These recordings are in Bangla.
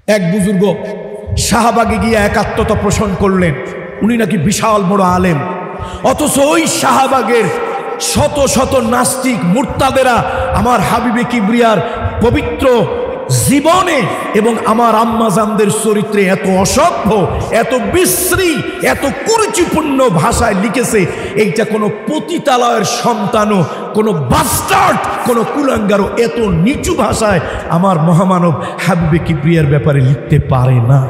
এক বুজুর্গ শাহবাগে গিয়ে একাত্মতা পোষণ করলেন। উনি নাকি বিশাল বড় আলেম, অথচ ওই শাহবাগের শত শত নাস্তিক মুরতাদেরা আমার হাবিবে কিবরিয়ার পবিত্র জীবনে এবং আমার আম্মাজানদের চরিত্রে এত অসভ্য, এত বিশ্রী, এত কুরুচিপূর্ণ ভাষায় লিখেছে, এইটা কোনো পতিতালয়ের সন্তানও, কোনো বাস্টার্ড, কোনো কুলাঙ্গারও এত নিচু ভাষায় আমার মহামানব হাবিবে কিবরিয়ার ব্যাপারে লিখতে পারে না।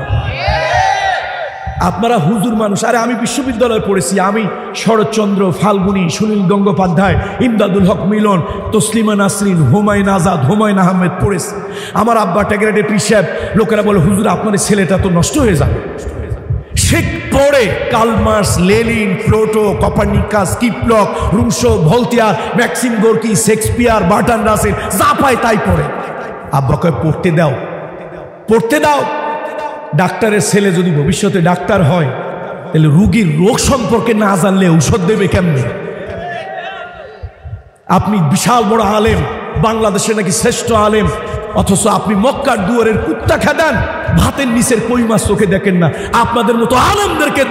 আপনারা হুজুর মানুষ, আরে আমি বিশ্ববিদ্যালয়ে পড়েছি, আমি শরৎচন্দ্র, ফাল্গুনী, সুনীল গঙ্গোপাধ্যায়, ইমদাদুল হক মিলন, তসলিমা নাসরিন, হুমায়ুন আজাদ, হুমায়ুন আহমেদ পড়েছি। আমার আব্বা ট্যাগরেটে পিসাব, লোকেরা বলে হুজুর আপনার ছেলেটা তো নষ্ট হয়ে যাবে। সে পড়ে Karl Marx, Lenin, Plato, Copernicus, কিপলক, Rousseau, Voltaire, Maxim Gorky, Shakespeare, Bertrand Russell, যা পায় তাই পড়ে। আব্বা কয় পড়তে দাও, পড়তে দাও। ডাক্তারের ছেলে যদি ভবিষ্যতে ডাক্তার হয়, তাহলে রোগীর রোগ সম্পর্কে না জানলে ঔষধ দেবে কেমনে? আপনি বিশাল বড় আলেম, বাংলাদেশে নাকি শ্রেষ্ঠ আলেম, অথচ আপনি মক্কার দুয়ারের কুত্তা খেদান, ভাতের নিচের কই মাছ চোখে দেখেন না। আপনাদের মতো আলেমদেরকে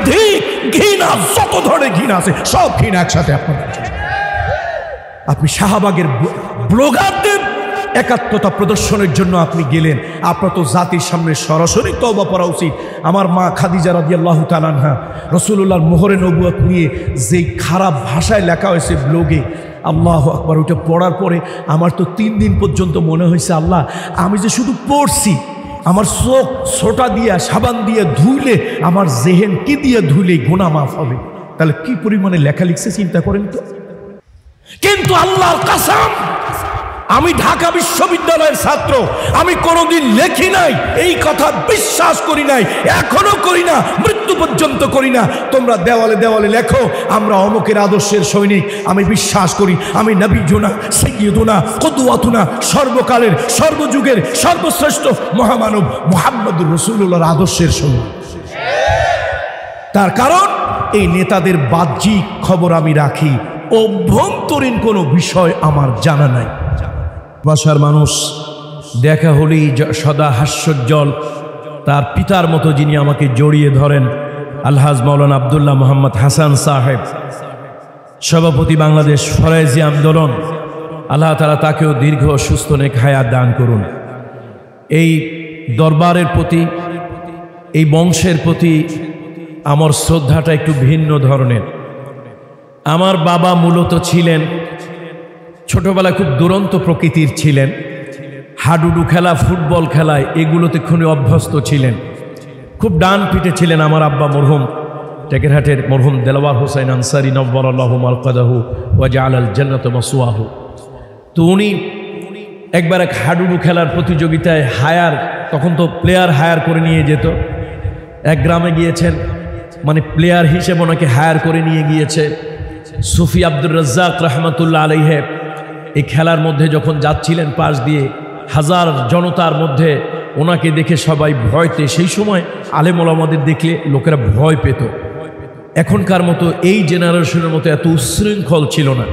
ঘৃণা, যত ধরনের ঘৃণা আছে সব ঘৃণা একসাথে আপনাদের। আপনি শাহবাগের ব্লগারদের একাত্মতা প্রদর্শনের জন্য আপনি গেলেন। আপনার তো জাতির সামনে সরাসরি তওবা করা উচিত। আমার মা খাদিজা রাদিয়াল্লাহু তাআলা আনহা রাসূলুল্লাহর মোহরে নবুয়ত নিয়ে যে খারাপ ভাষায় লেখা হয়েছে ব্লগে, আল্লাহু আকবার, ওইটা পড়ার পরে আমার তো 3 দিন পর্যন্ত মনে হয়েছে, আল্লাহ আমি যে শুধু পড়ছি, আমার চোখ ছোটা দিয়ে সাবান দিয়ে ধুইলে, আমার জেহেন কি দিয়ে ধুইলে গুনাহ মাফ হবে। তাহলে কি পরিমাণে লেখা লিখছে চিন্তা করেন তো। কিন্তু আল্লাহর কসম, আমি ঢাকা বিশ্ববিদ্যালয়ের ছাত্র, আমি কোনোদিন লেখি নাই, এই কথা বিশ্বাস করি নাই, এখনো করি না, মৃত্যু পর্যন্ত করি না। তোমরা দেওয়ালে দেওয়ালে লেখো আমরা অমুকের আদর্শের সৈনিক। আমি বিশ্বাস করি আমি নবীজুনা, সাইয়্যিদুনা, কুদওয়াতুনা, সর্বকালের সর্বযুগের সর্বশ্রেষ্ঠ মহামানব মুহাম্মদুর রাসূলুল্লাহর আদর্শের সৈনিক। তার কারণ এই নেতাদের বাহ্যিক খবর আমি রাখি, অভ্যন্তরীণ কোনো বিষয় আমার জানা নাই। ভাষার মানুষ দেখা হলেই সদা হাস্যোজ্জ্বল, তার পিতার মতো যিনি আমাকে জড়িয়ে ধরেন, আলহাজ মাওলানা আব্দুল্লাহ মোহাম্মদ হাসান সাহেব, সভাপতি বাংলাদেশ ফরাইজি আন্দোলন, আল্লাহ তাআলা তাকেও দীর্ঘ সুস্থ নেক হায়াত দান করুন। এই দরবারের প্রতি, এই বংশের প্রতি আমার শ্রদ্ধাটা একটু ভিন্ন ধরনের। আমার বাবা মূলত ছিলেন, ছোটবেলায় খুব দুরন্ত প্রকৃতির ছিলেন, হাডুডু খেলা, ফুটবল খেলায় এগুলোতে খুবই অভ্যস্ত ছিলেন, খুব ডান পিঠে ছিলেন। আমার আব্বা মরহুম টেকেরহাটের মরহুম দেলাওয়ার হোসেন আনসারী নব্বরাল্লাহু মারকাদাহু ওয়া জাআলাল জান্নাতা মাসওয়াহু। তো উনি একবার এক হাডুডু খেলার প্রতিযোগিতায় তখন তো প্লেয়ার হায়ার করে নিয়ে যেত, এক গ্রামে গিয়েছেন, মানে প্লেয়ার হিসেবে ওনাকে হায়ার করে নিয়ে গিয়েছে সুফি আব্দুর রাজ্জাক রহমতুল্লাহ আলাইহি। এই খেলার মধ্যে যখন যাচ্ছিলেন পাশ দিয়ে, হাজার জনতার মধ্যে ওনাকে দেখে সবাই ভয়তে, সেই সময় আলেম ওলামাদের দেখলে লোকেরা ভয় পেত, এখনকার মতো এই জেনারেশনের মতো এত উচ্ছৃঙ্খল ছিল না।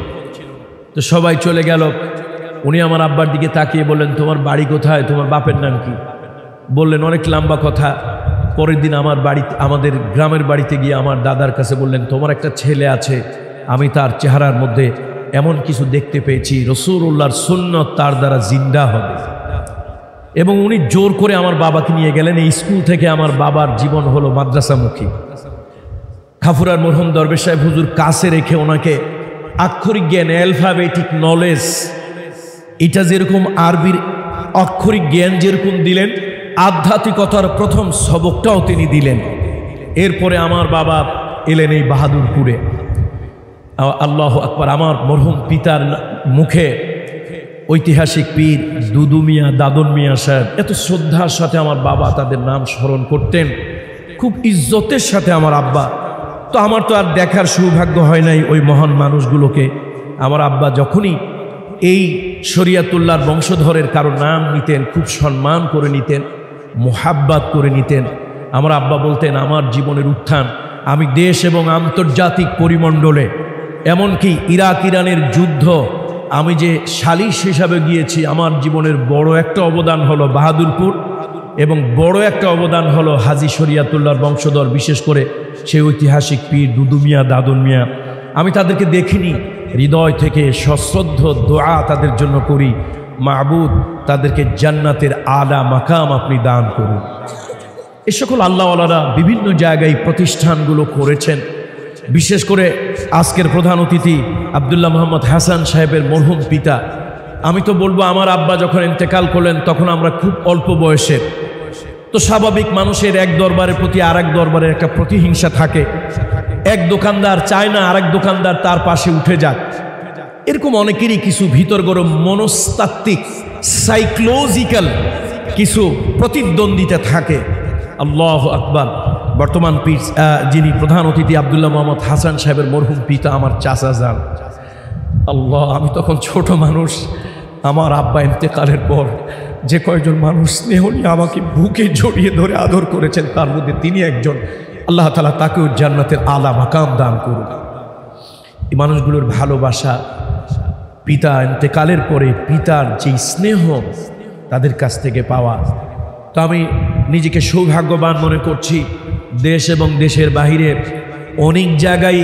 তো সবাই চলে গেল, উনি আমার আব্বার দিকে তাকিয়ে বললেন, তোমার বাড়ি কোথায়, তোমার বাপের নাম কি? বললেন অনেক লম্বা কথা। পরের দিন আমাদের গ্রামের বাড়িতে গিয়ে আমার দাদার কাছে বললেন, তোমার একটা ছেলে আছে, আমি তার চেহারার মধ্যে এমন কিছু দেখতে পেয়েছি, রাসূলুল্লাহর সুন্নাত তার দ্বারা জিন্দা হবে। এবং উনি জোর করে আমার বাবাকে নিয়ে গেলেন। এই স্কুল থেকে আমার বাবার জীবন হলো মাদ্রাসামুখী। খাফুরার মরহুম দরবেশ সাহেব হুজুর কাছে রেখে ওনাকে আক্ষরিক জ্ঞান, অ্যালফাবেটিক নলেজ, এটা যেরকম আরবির অক্ষরিক জ্ঞান যেরকম দিলেন, আধ্যাত্মিকতার প্রথম সবকটাও তিনি দিলেন। এরপরে আমার বাবা এলেন এই বাহাদুরপুরে। আল্লাহু আকবার। আমার মরহুম পিতার মুখে ঐতিহাসিক পীর দুদু মিয়া, দাদন মিয়া সাহেব, এত শ্রদ্ধার সাথে আমার বাবা তাদের নাম স্মরণ করতেন, খুব ইজ্জতের সাথে আমার আব্বা। তো আমার তো আর দেখার সৌভাগ্য হয় নাই ওই মহান মানুষগুলোকে। আমার আব্বা যখনই এই শরিয়াতুল্লাহর বংশধরের কারো নাম নিতেন, খুব সম্মান করে নিতেন, মোহাব্বত করে নিতেন। আমার আব্বা বলতেন, আমার জীবনের উত্থান, আমি দেশ এবং আন্তর্জাতিক পরিমণ্ডলে, এমনকি ইরাক ইরানের যুদ্ধ আমি যে সালিশ হিসাবে গিয়েছি, আমার জীবনের বড় একটা অবদান হলো বাহাদুরপুর। এবং বড় একটা অবদান হলো হাজী শরিয়াতুল্লাহর বংশধর, বিশেষ করে সেই ঐতিহাসিক পীর দুদু মিয়া, দাদন মিয়া। আমি তাদেরকে দেখিনি, হৃদয় থেকে সশ্রদ্ধ দোয়া তাদের জন্য করি, মাবুদ তাদেরকে জান্নাতের আলা মাকাম আপনি দান করুন। এ সকল আল্লাহওয়ালারা বিভিন্ন জায়গায় প্রতিষ্ঠানগুলো করেছেন। বিশেষ করে আজকের প্রধান অতিথি আব্দুল্লাহ মোহাম্মদ হাসান সাহেবের মরহুম পিতা, আমি তো বলবো আমার আব্বা যখন ইন্তেকাল করলেন তখন আমরা খুব অল্প বয়সের, তো স্বাভাবিক মানুষের এক দরবারের প্রতি আর এক দরবারের একটা প্রতিহিংসা থাকে। এক দোকানদার চায় না আরেক দোকানদার তার পাশে উঠে যাক, এরকম অনেকেরই কিছু ভিতর গরম মনস্তাত্ত্বিক সাইকোলজিক্যাল কিছু প্রতিদ্বন্দ্বিতা থাকে। আল্লাহু আকবার। বর্তমান যিনি প্রধান অতিথি আব্দুল্লাহ মোহাম্মদ হাসান সাহেবের মরহুম পিতা আমার চাচা যান। আল্লাহ, আমি তখন ছোট মানুষ। আমার আব্বা ইন্তেকালের পর যে কয়েকজন মানুষ স্নেহ নিয়ে আমাকে বুকে জড়িয়ে ধরে আদর করেছেন তার মধ্যে তিনি একজন। আল্লাহ তাআলা তাকেও জান্নাতের আলা মাকাম দান করুন। এই মানুষগুলোর ভালোবাসা, পিতা ইন্তেকালের পরে পিতার যে স্নেহ তাদের কাছ থেকে পাওয়া, তো আমি নিজেকে সৌভাগ্যবান মনে করছি। দেশ এবং দেশের বাহিরে অনেক জায়গায়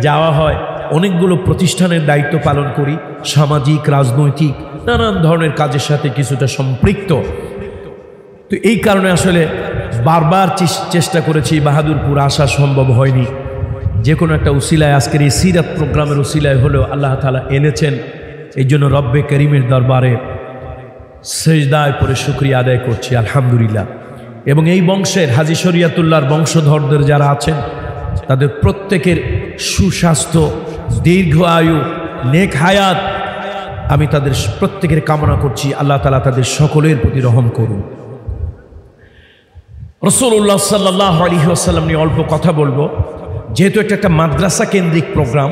যাওয়া হয়, অনেকগুলো প্রতিষ্ঠানের দায়িত্ব পালন করি, সামাজিক রাজনৈতিক নানান ধরনের কাজের সাথে কিছুটা সম্পৃক্ত। তো এই কারণে আসলে বারবার চেষ্টা করেছি, বাহাদুরপুর আসা সম্ভব হয়নি। যে কোনো একটা উসিলায়, আজকের এই সিরাত প্রোগ্রামের উসিলায় হলেও আল্লাহ তাআলা এনেছেন। এই জন্য রব্বে করিমের দরবারে সেজদায় পরে শুকরিয়া আদায় করছি, আলহামদুলিল্লাহ। এবং এই বংশের হাজী শরিয়াতুল্লাহর বংশধরদের যারা আছেন তাদের প্রত্যেকের সুস্বাস্থ্য, দীর্ঘ আয়ু, নেক হায়াত আমি তাদের প্রত্যেকের কামনা করছি। আল্লাহ তাআলা তাদের সকলের প্রতি রহম করুন। রাসূলুল্লাহ সাল্লাল্লাহু আলাইহি ওয়াসাল্লাম নিয়ে অল্প কথা বলবো, যেহেতু এটা একটা মাদ্রাসা কেন্দ্রিক প্রোগ্রাম,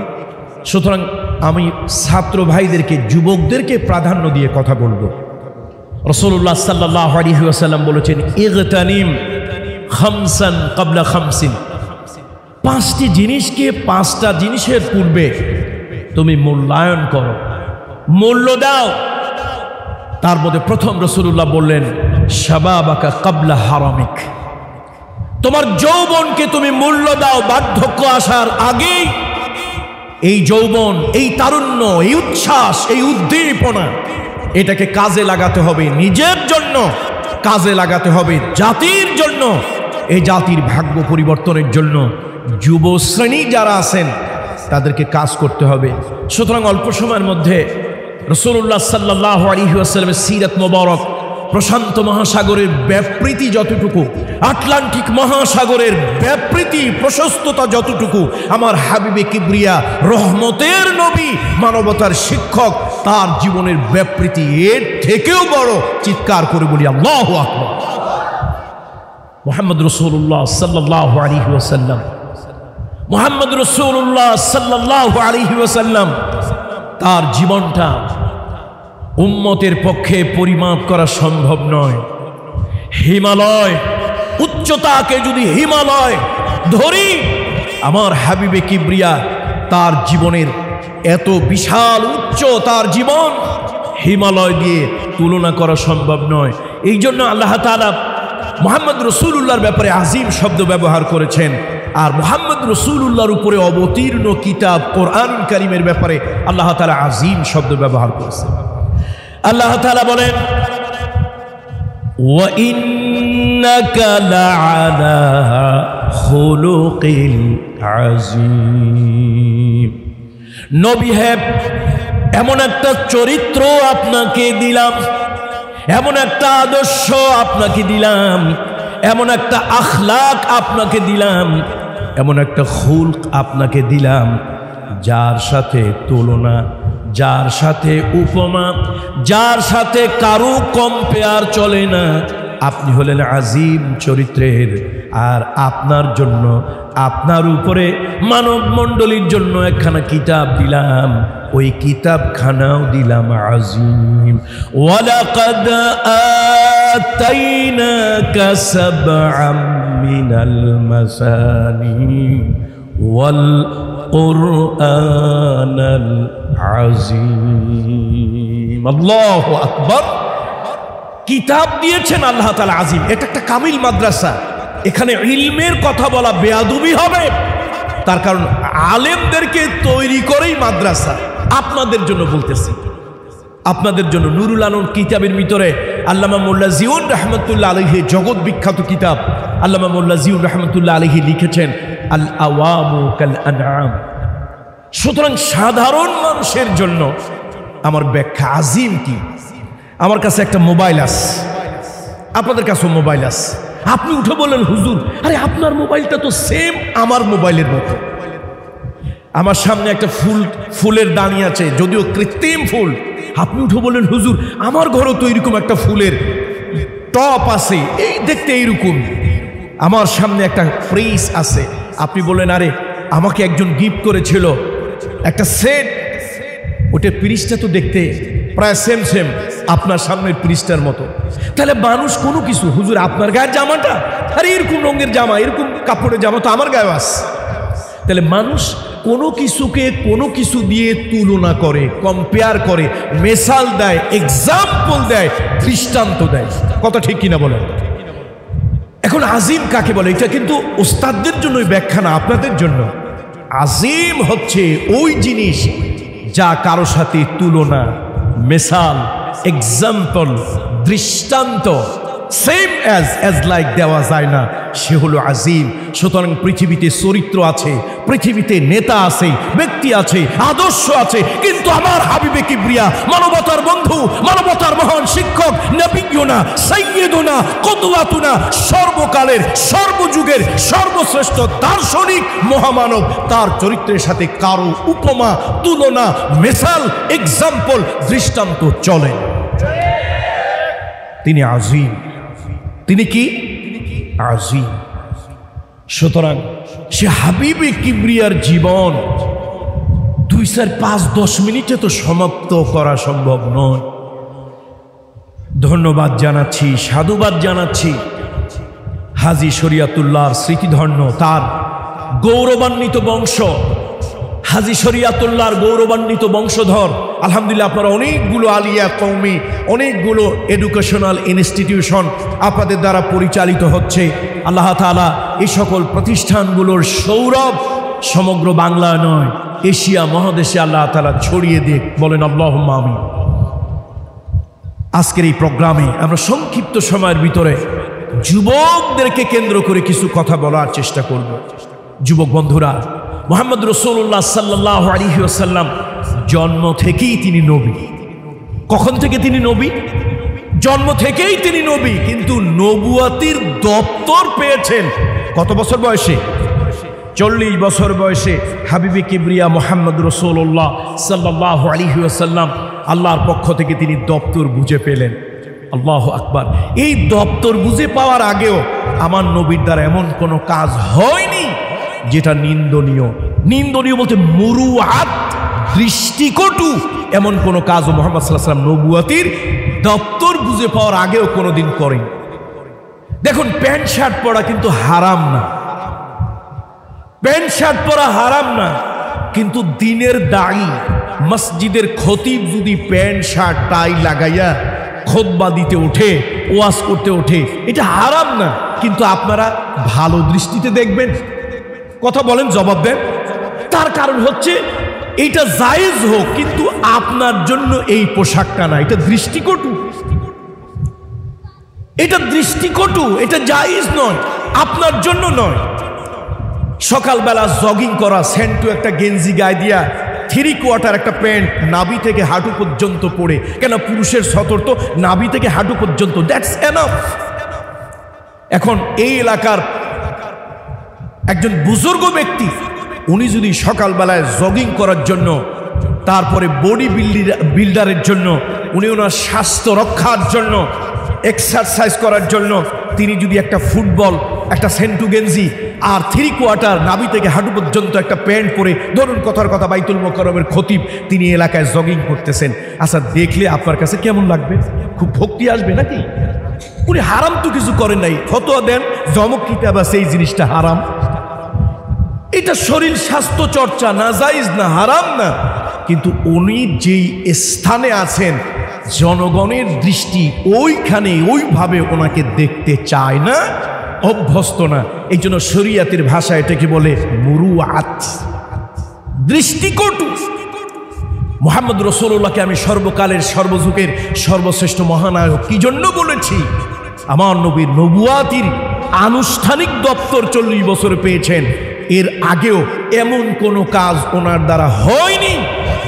সুতরাং আমি ছাত্র ভাইদেরকে, যুবকদেরকে প্রাধান্য দিয়ে কথা বলবো। রাসূলুল্লাহ সাল্লাল্লাহু আলাইহি ওয়াসাল্লাম বলেছেন, ইগতানিম খামসান ক্বাবলা খামসিন, পাঁচটি জিনিসকে পাঁচটা জিনিসের পূর্বে তুমি মূল্যায়ন করো, মূল্য দাও। তার মধ্যে প্রথম রাসূলুল্লাহ বললেন, শাবাবাকা ক্বাবলা হারামিক, তোমার যৌবনকে তুমি মূল্য দাও বার্ধক্য আসার আগেই। এই যৌবন, এই তারুণ্য, এই উচ্ছ্বাস, এই উদ্দীপনা, এটাকে কাজে লাগাতে হবে নিজের জন্য, কাজে লাগাতে হবে জাতির জন্য, এই জাতির ভাগ্য পরিবর্তনের জন্য। যুব শ্রেণী যারা আছেন তাদেরকে কাজ করতে হবে। সুতরাং অল্প সময়ের মধ্যে রাসূলুল্লাহ সাল্লাল্লাহু আলাইহি ওয়াসাল্লামের সিরাত মোবারক, প্রশান্ত মহাসাগরের ব্যাপৃতি যতটুকু, আটলান্টিক মহাসাগরের ব্যাপৃতি প্রশস্ততা যতটুকু, আমার হাবিবে কিবরিয়া রহমতের নবী, মানবতার শিক্ষক, তার জীবনের ব্যাপৃতি এর থেকেও বড়। চিৎকার করে বলি আল্লাহু আকবার। মুহাম্মদ রাসূলুল্লাহ সাল্লাল্লাহু আলাইহি ওয়াসাল্লাম, মুহাম্মদ রাসূলুল্লাহ সাল্লাল্লাহু আলাইহি ওয়াসাল্লাম, তার জীবনটা উম্মতের পক্ষে পরিমাপ করা সম্ভব নয়। হিমালয় উচ্চতাকে যদি হিমালয় ধরি, আমার হাবিবে কিবরিয়া তার জীবনের এত বিশাল উচ্চ তার জীবন, হিমালয় দিয়ে তুলনা করা সম্ভব নয়। এই জন্য আল্লাহ তাআলা মুহাম্মদ রাসূলুল্লাহর ব্যাপারে আজিম শব্দ ব্যবহার করেছেন। আর মুহাম্মদ রাসূলুল্লাহর উপরে অবতীর্ণ কিতাব কোরআন কারীমের ব্যাপারে আল্লাহ তাআলা আজিম শব্দ ব্যবহার করেছেন। আল্লাহ তাআলা বলেন, ওয়া ইন্নাকা লাআলা খুলুকিল আযীম, নবী হে, এমন একটা চরিত্র আপনাকে দিলাম, এমন একটা আদর্শ আপনাকে দিলাম, এমন একটা আখলাক আপনাকে দিলাম, এমন একটা খুলক আপনাকে দিলাম, যার সাথে তুলনা, যার সাথে উপমা, যার সাথে কারো কম্পেয়ার চলে না। আপনি হলেন আজিম চরিত্রের। আর আপনার জন্য, আপনার উপরে মানব মণ্ডলীর জন্য একখানা কিতাব দিলাম, ওই কিতাবখানাও দিলাম আজিম। ওয়ালাকাদ আতাইনাকা সাবআম মিনাল মাসানি ওয়াল কুরআনাল আযীম। আল্লাহু আকবার। কিতাব দিয়েছেন আল্লাহ তাআলা আজিম। এটা একটা কামিল মাদ্রাসা, এখানে ইলমের কথা বলা বেয়াদবি হবে। তার কারণ আলেমদেরকে তৈরি করেই মাদ্রাসা। আপনাদের জন্য বলতেছি, আপনাদের জন্য নুরুল আলম কিতাবের ভিতরে আল্লামা মোল্লা জিউন রহমতুল্লাহ আলাইহি, জগৎ বিখ্যাত কিতাব আল্লামা মোল্লা জিউন রহমতুল্লাহ আলাইহি লিখেছেন আল আওয়ামু কাল আনআম। সুতরাং সাধারণ মানুষের জন্য আমার ব্যাখ্যা আজিম কি। আমার কাছে একটা মোবাইল আছে, আপনাদের কাছেও মোবাইল আছে। আপনি উঠে বললেন হুজুর, আরে আপনার মোবাইলটা তো সেম আমার মোবাইলের মতো। আমার সামনে একটা ফুলের দানি আছে, যদিও কৃত্রিম ফুল। আপনি উঠে বললেন হুজুর, আমার ঘরও তো এরকম একটা ফুলের টপ আছে, এই দেখতে এইরকম। আমার সামনে একটা ফ্রিজ আছে। আপনি বললেন আরে আমাকে একজন গিফট করেছিল একটা সেট, ওটা পিরিসটা তো দেখতে প্রায় সেম সেম আপনার সামনের পিরিসটার মতো। তাহলে মানুষ কোনো কিছু, হুজুর আপনার গায়ের জামাটা, আরে এরকম রঙের জামা, এরকম কাপড়ের জামা তো আমার গায়ে আছে। তাহলে মানুষ কোনো কিছুকে কোনো কিছু দিয়ে তুলনা করে, কম্পেয়ার করে, মেসাল দেয়, এক্সাম্পল দেয়, দৃষ্টান্ত দেয়। কথা ঠিক কিনা বলেন? এখন আজিম কাকে বলে? এটা কিন্তু ওস্তাদদের জন্যই ব্যাখ্যা না, আপনাদের জন্য। আজিম হচ্ছে ওই জিনিস যা কারো সাথে তুলনা, মেসাল, এক্সাম্পল, দৃষ্টান্ত সেম অ্যাজ লাইক দেওয়া যায় না, সে হলো আজিম। সুতরাং পৃথিবীতে চরিত্র আছে, পৃথিবীতে নেতা আছে, ব্যক্তি আছে, আদর্শ আছে, কিন্তু আমার হাবিবে কিবরিয়া, মানবতার বন্ধু, মানবতার মহান শিক্ষক, নবিয়ুনা সাইয়্যিদুনা কুদওয়াতুনা, সর্বকালের সর্বযুগের সর্বশ্রেষ্ঠ দার্শনিক মহামানব, তার চরিত্রের সাথে কারো উপমা, তুলনা, মেসাল, এক্সাম্পল, দৃষ্টান্ত চলে। তিনি আজিম। তিনি কি? আজিম। সুতরাং সে হাবিবে কিবরিয়ার জীবন 2, 4, 5, 10 মিনিটে তো সমাপ্ত করা সম্ভব নয়। ধন্যবাদ জানাচ্ছি, সাধুবাদ জানাচ্ছি হাজী শরিয়াতুল্লাহর স্মৃতিধন্য, তার গৌরবান্বিত বংশ, হাজী শরিয়াতুল্লাহর গৌরবান্বিত বংশধর। আলহামদুলিল্লাহ, আপনারা অনেকগুলো আলিয়া কওমি, অনেকগুলো এডুকেশনাল ইনস্টিটিউশন আপনাদের দ্বারা পরিচালিত হচ্ছে। আল্লাহ তাআলা এই সকল প্রতিষ্ঠানগুলোর সৌরভ সমগ্র বাংলা নয়, এশিয়া মহাদেশে আল্লাহ তাআলা ছড়িয়ে দিক। বলেন আল্লাহুম্মা আমিন। আজকের এই প্রোগ্রামে আমরা সংক্ষিপ্ত সময়ের ভিতরে যুবকদেরকে কেন্দ্র করে কিছু কথা বলার চেষ্টা করব। যুবক বন্ধুরা, মুহাম্মদ রাসূলুল্লাহ সাল্লাল্লাহু আলাইহি ওয়াসাল্লাম জন্ম থেকেই তিনি নবী। কখন থেকে তিনি নবী? জন্ম থেকেই তিনি নবী, কিন্তু নবুয়াতির দপ্তর পেয়েছেন কত বছর বয়সে? 40 বছর বয়সে হাবিবে কিবরিয়া মুহাম্মদ রাসূলুল্লাহ সাল্লাল্লাহু আলাইহি ওয়াসাল্লাম আল্লাহর পক্ষ থেকে তিনি দপ্তর বুঝে পেলেন। আল্লাহু আকবার। এই দপ্তর বুঝে পাওয়ার আগেও আমার নবীর দ্বারা এমন কোনো কাজ হয়নি যেটা নিন্দনীয়। নিন্দনীয় বলতে মুরুআত, দৃষ্টিকটু, এমন কোনো কাজও মুহাম্মদ সাল্লাল্লাহু আলাইহি ওয়াসাল্লাম নবুয়াতির দপ্তর বুঝে পাওয়ার আগেও কোনোদিন করেন। দেখুন, প্যান্ট শার্ট পরা কিন্তু হারাম না, প্যান্ট শার্ট পরা হারাম না, কিন্তু দিনের দায়ী মসজিদের খতিব যদি প্যান্ট শার্ট টাই লাগাইয়া খুতবা দিতে ওঠে, ওয়াজ করতে ওঠে, এটা হারাম না, কিন্তু আপনারা ভালো দৃষ্টিতে দেখবেন। কথা বলেন, জবাব দেন। তার কারণ হচ্ছে এইটা জায়েজ হোক, কিন্তু আপনার জন্য এই পোশাকটা না, এটা দৃষ্টিকটু, এটা দৃষ্টিকটু, এটা জায়েজ নয়, আপনার জন্য নয়। সকালবেলা জগিং করা, সেন্টু একটা গেঞ্জি গায়ে দিয়া 3/4 একটা প্যান্ট নাভি থেকে হাঁটু পর্যন্ত পরে, কেন পুরুষের সতর তো নাভি থেকে হাঁটু পর্যন্ত, দ্যাটস এনাফ। এখন এই এলাকার একজন বুজুর্গ ব্যক্তি, উনি যদি সকালবেলায় জগিং করার জন্য, তারপরে বডি বিল্ডারের জন্য, উনি ওনার স্বাস্থ্য রক্ষার জন্য, এক্সারসাইজ করার জন্য তিনি যদি একটা ফুটবল, একটা সেন্টু গেঞ্জি আর 3/4 নাভি থেকে হাঁটু পর্যন্ত একটা প্যান্ট পরে, ধরুন কথার কথা বাইতুল মোকাররমের খতিব, তিনি এলাকায় জগিং করতেছেন, আচ্ছা দেখলে আপনার কাছে কেমন লাগবে? খুব ভক্তি আসবে নাকি? উনি হারাম তো কিছু করেন নাই, ফতোয়া দেন জমক কিতাব আছে এই জিনিসটা হারাম। এটা শরীর স্বাস্থ্য চর্চা, না জায়েজ না, হারাম না, কিন্তু উনি যেই স্থানে আছেন জনগণের দৃষ্টি ওইখানে ওইভাবে ওনাকে দেখতে চায় না, অভ্যস্ত না। এই জন্য শরিয়াতের ভাষা এটাকে বলে মুরুআত, দৃষ্টিকটু। মুহাম্মদ রাসূলুল্লাহকে আমি সর্বকালের সর্বযুগের সর্বশ্রেষ্ঠ মহানায়ক কি জন্য বলেছি? আমার নবীর নবুয়াতির আনুষ্ঠানিক দপ্তর 40 বছর পেয়েছেন, এর আগেও এমন কোনো কাজ ওনার দ্বারা হয়নি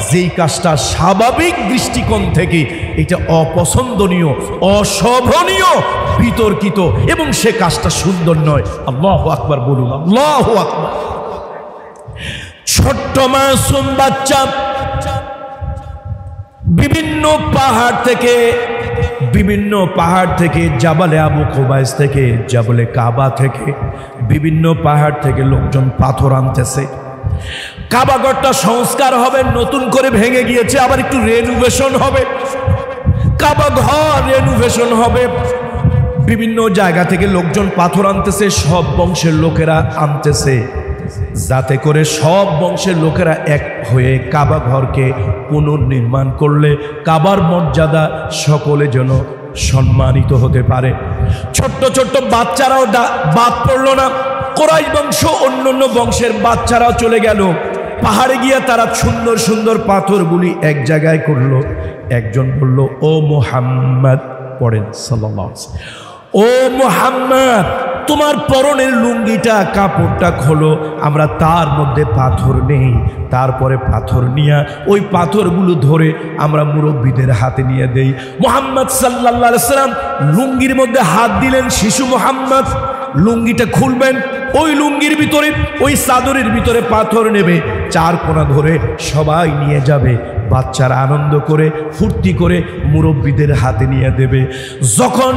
যেই কাজটা স্বাভাবিক দৃষ্টিকোণ থেকে এটা অপছন্দনীয়, অশোভনীয়, বিতর্কিত এবং সে কাজটা সুন্দর নয়। আল্লাহু আকবার বলুন, আল্লাহু আকবার। ছোট্ট মাসুম বাচ্চা বিভিন্ন পাহাড় থেকে জাবালে আবু কুবাইস থেকে, জাবালে কাবা থেকে, বিভিন্ন পাহাড় থেকে লোকজন পাথর আনতেছে। কাবাঘরটা সংস্কার হবে, নতুন করে ভেঙে গিয়েছে, আবার একটু রেনোভেশন হবে, কাবাঘর রেনোভেশন হবে। বিভিন্ন জায়গা থেকে লোকজন পাথর আনতেছে, সব বংশের লোকেরা আনতেছে, যাতে করে সব বংশের লোকেরা এক হয়ে কাবা ঘরকে পুনর্নির্মাণ করলে কাবার মর্যাদা সকলে যেন সম্মানিত হতে পারে। ছোট্ট ছোট্ট বাচ্চারাও বাদ পড়লো না। কুরাইশ বংশ, অন্যান্য বংশের বাচ্চারাও চলে গেল পাহাড়ে গিয়ে, তারা সুন্দর সুন্দর পাথরগুলি এক জায়গায় করলো। একজন বলল, ও মুহাম্মদ, পড়েন সাল্লাল্লাহু আলাইহি ওয়াসাল্লাম, ও মুহাম্মদ, তোমার পরনের লুঙ্গিটা, কাপড়টা খোলো, আমরা তার মধ্যে পাথর নেই। তারপরে পাথর নিয়ে ওই পাথরগুলো ধরে আমরা মুরব্বীদের হাতে নিয়ে দেই। মুহাম্মদ সাল্লাল্লাহু আলাইহি ওয়াসাল্লাম লুঙ্গির মধ্যে হাত দিলেন। শিশু মুহাম্মদ লুঙ্গিটা খুলবেন, ওই লুঙ্গির ভিতরে, ওই চাদরের ভিতরে পাথর নেবে, চার কোণা ধরে সবাই নিয়ে যাবে। বাচ্চারা আনন্দ করে ফুর্তি করে মুরব্বীদের হাতে নিয়ে দেবে। যখন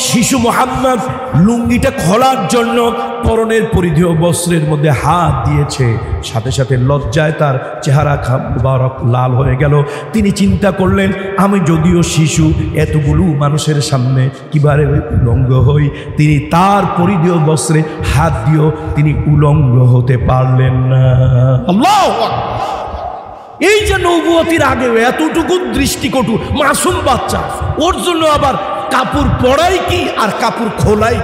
শিশু মুহাম্মদ লুঙ্গিটা খোলার জন্য পরনের পরিধেয় বস্ত্রের মধ্যে হাত দিয়েছে, সাথে সাথে লজ্জায় তার চেহারা মুবারক লাল হয়ে গেল। তিনি চিন্তা করলেন, আমি যদিও শিশু, এতগুলো মানুষের সামনে কিভাবে উলঙ্গ হই? তিনি তার পরিধেয় বস্ত্রে হাত দিয়েও তিনি উলঙ্গ হতে পারলেন না। আল্লাহু আকবার। এই যে নবুয়তির আগে এতটুকু দৃষ্টিকটু মাসুম বাচ্চা, ওর জন্য আবার কাপড় পরাই কি আর কাপড় খোলাই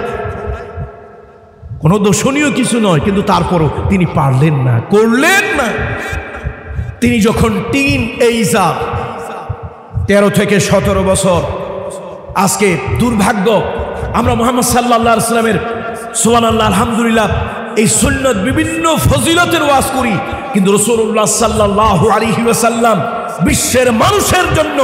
কোনো দোষণীয় কিছু নয়, কিন্তু তারপরও তিনি পারলেন না, করলেন না। তিনি যখন টিন এইজা 13 থেকে 17 বছর, আজকে দুর্ভাগ্য আমরা মুহাম্মদ সাল্লাল্লাহু আলাইহি ওয়াসাল্লামের সুবহানাল্লাহ আলহামদুলিল্লাহ এই সুন্নত বিভিন্ন ফজিলতের ওয়াজ করি, কিন্তু রাসূলুল্লাহ সাল্লাল্লাহু আলাইহি ওয়াসাল্লাম বিশ্বের মানুষের জন্য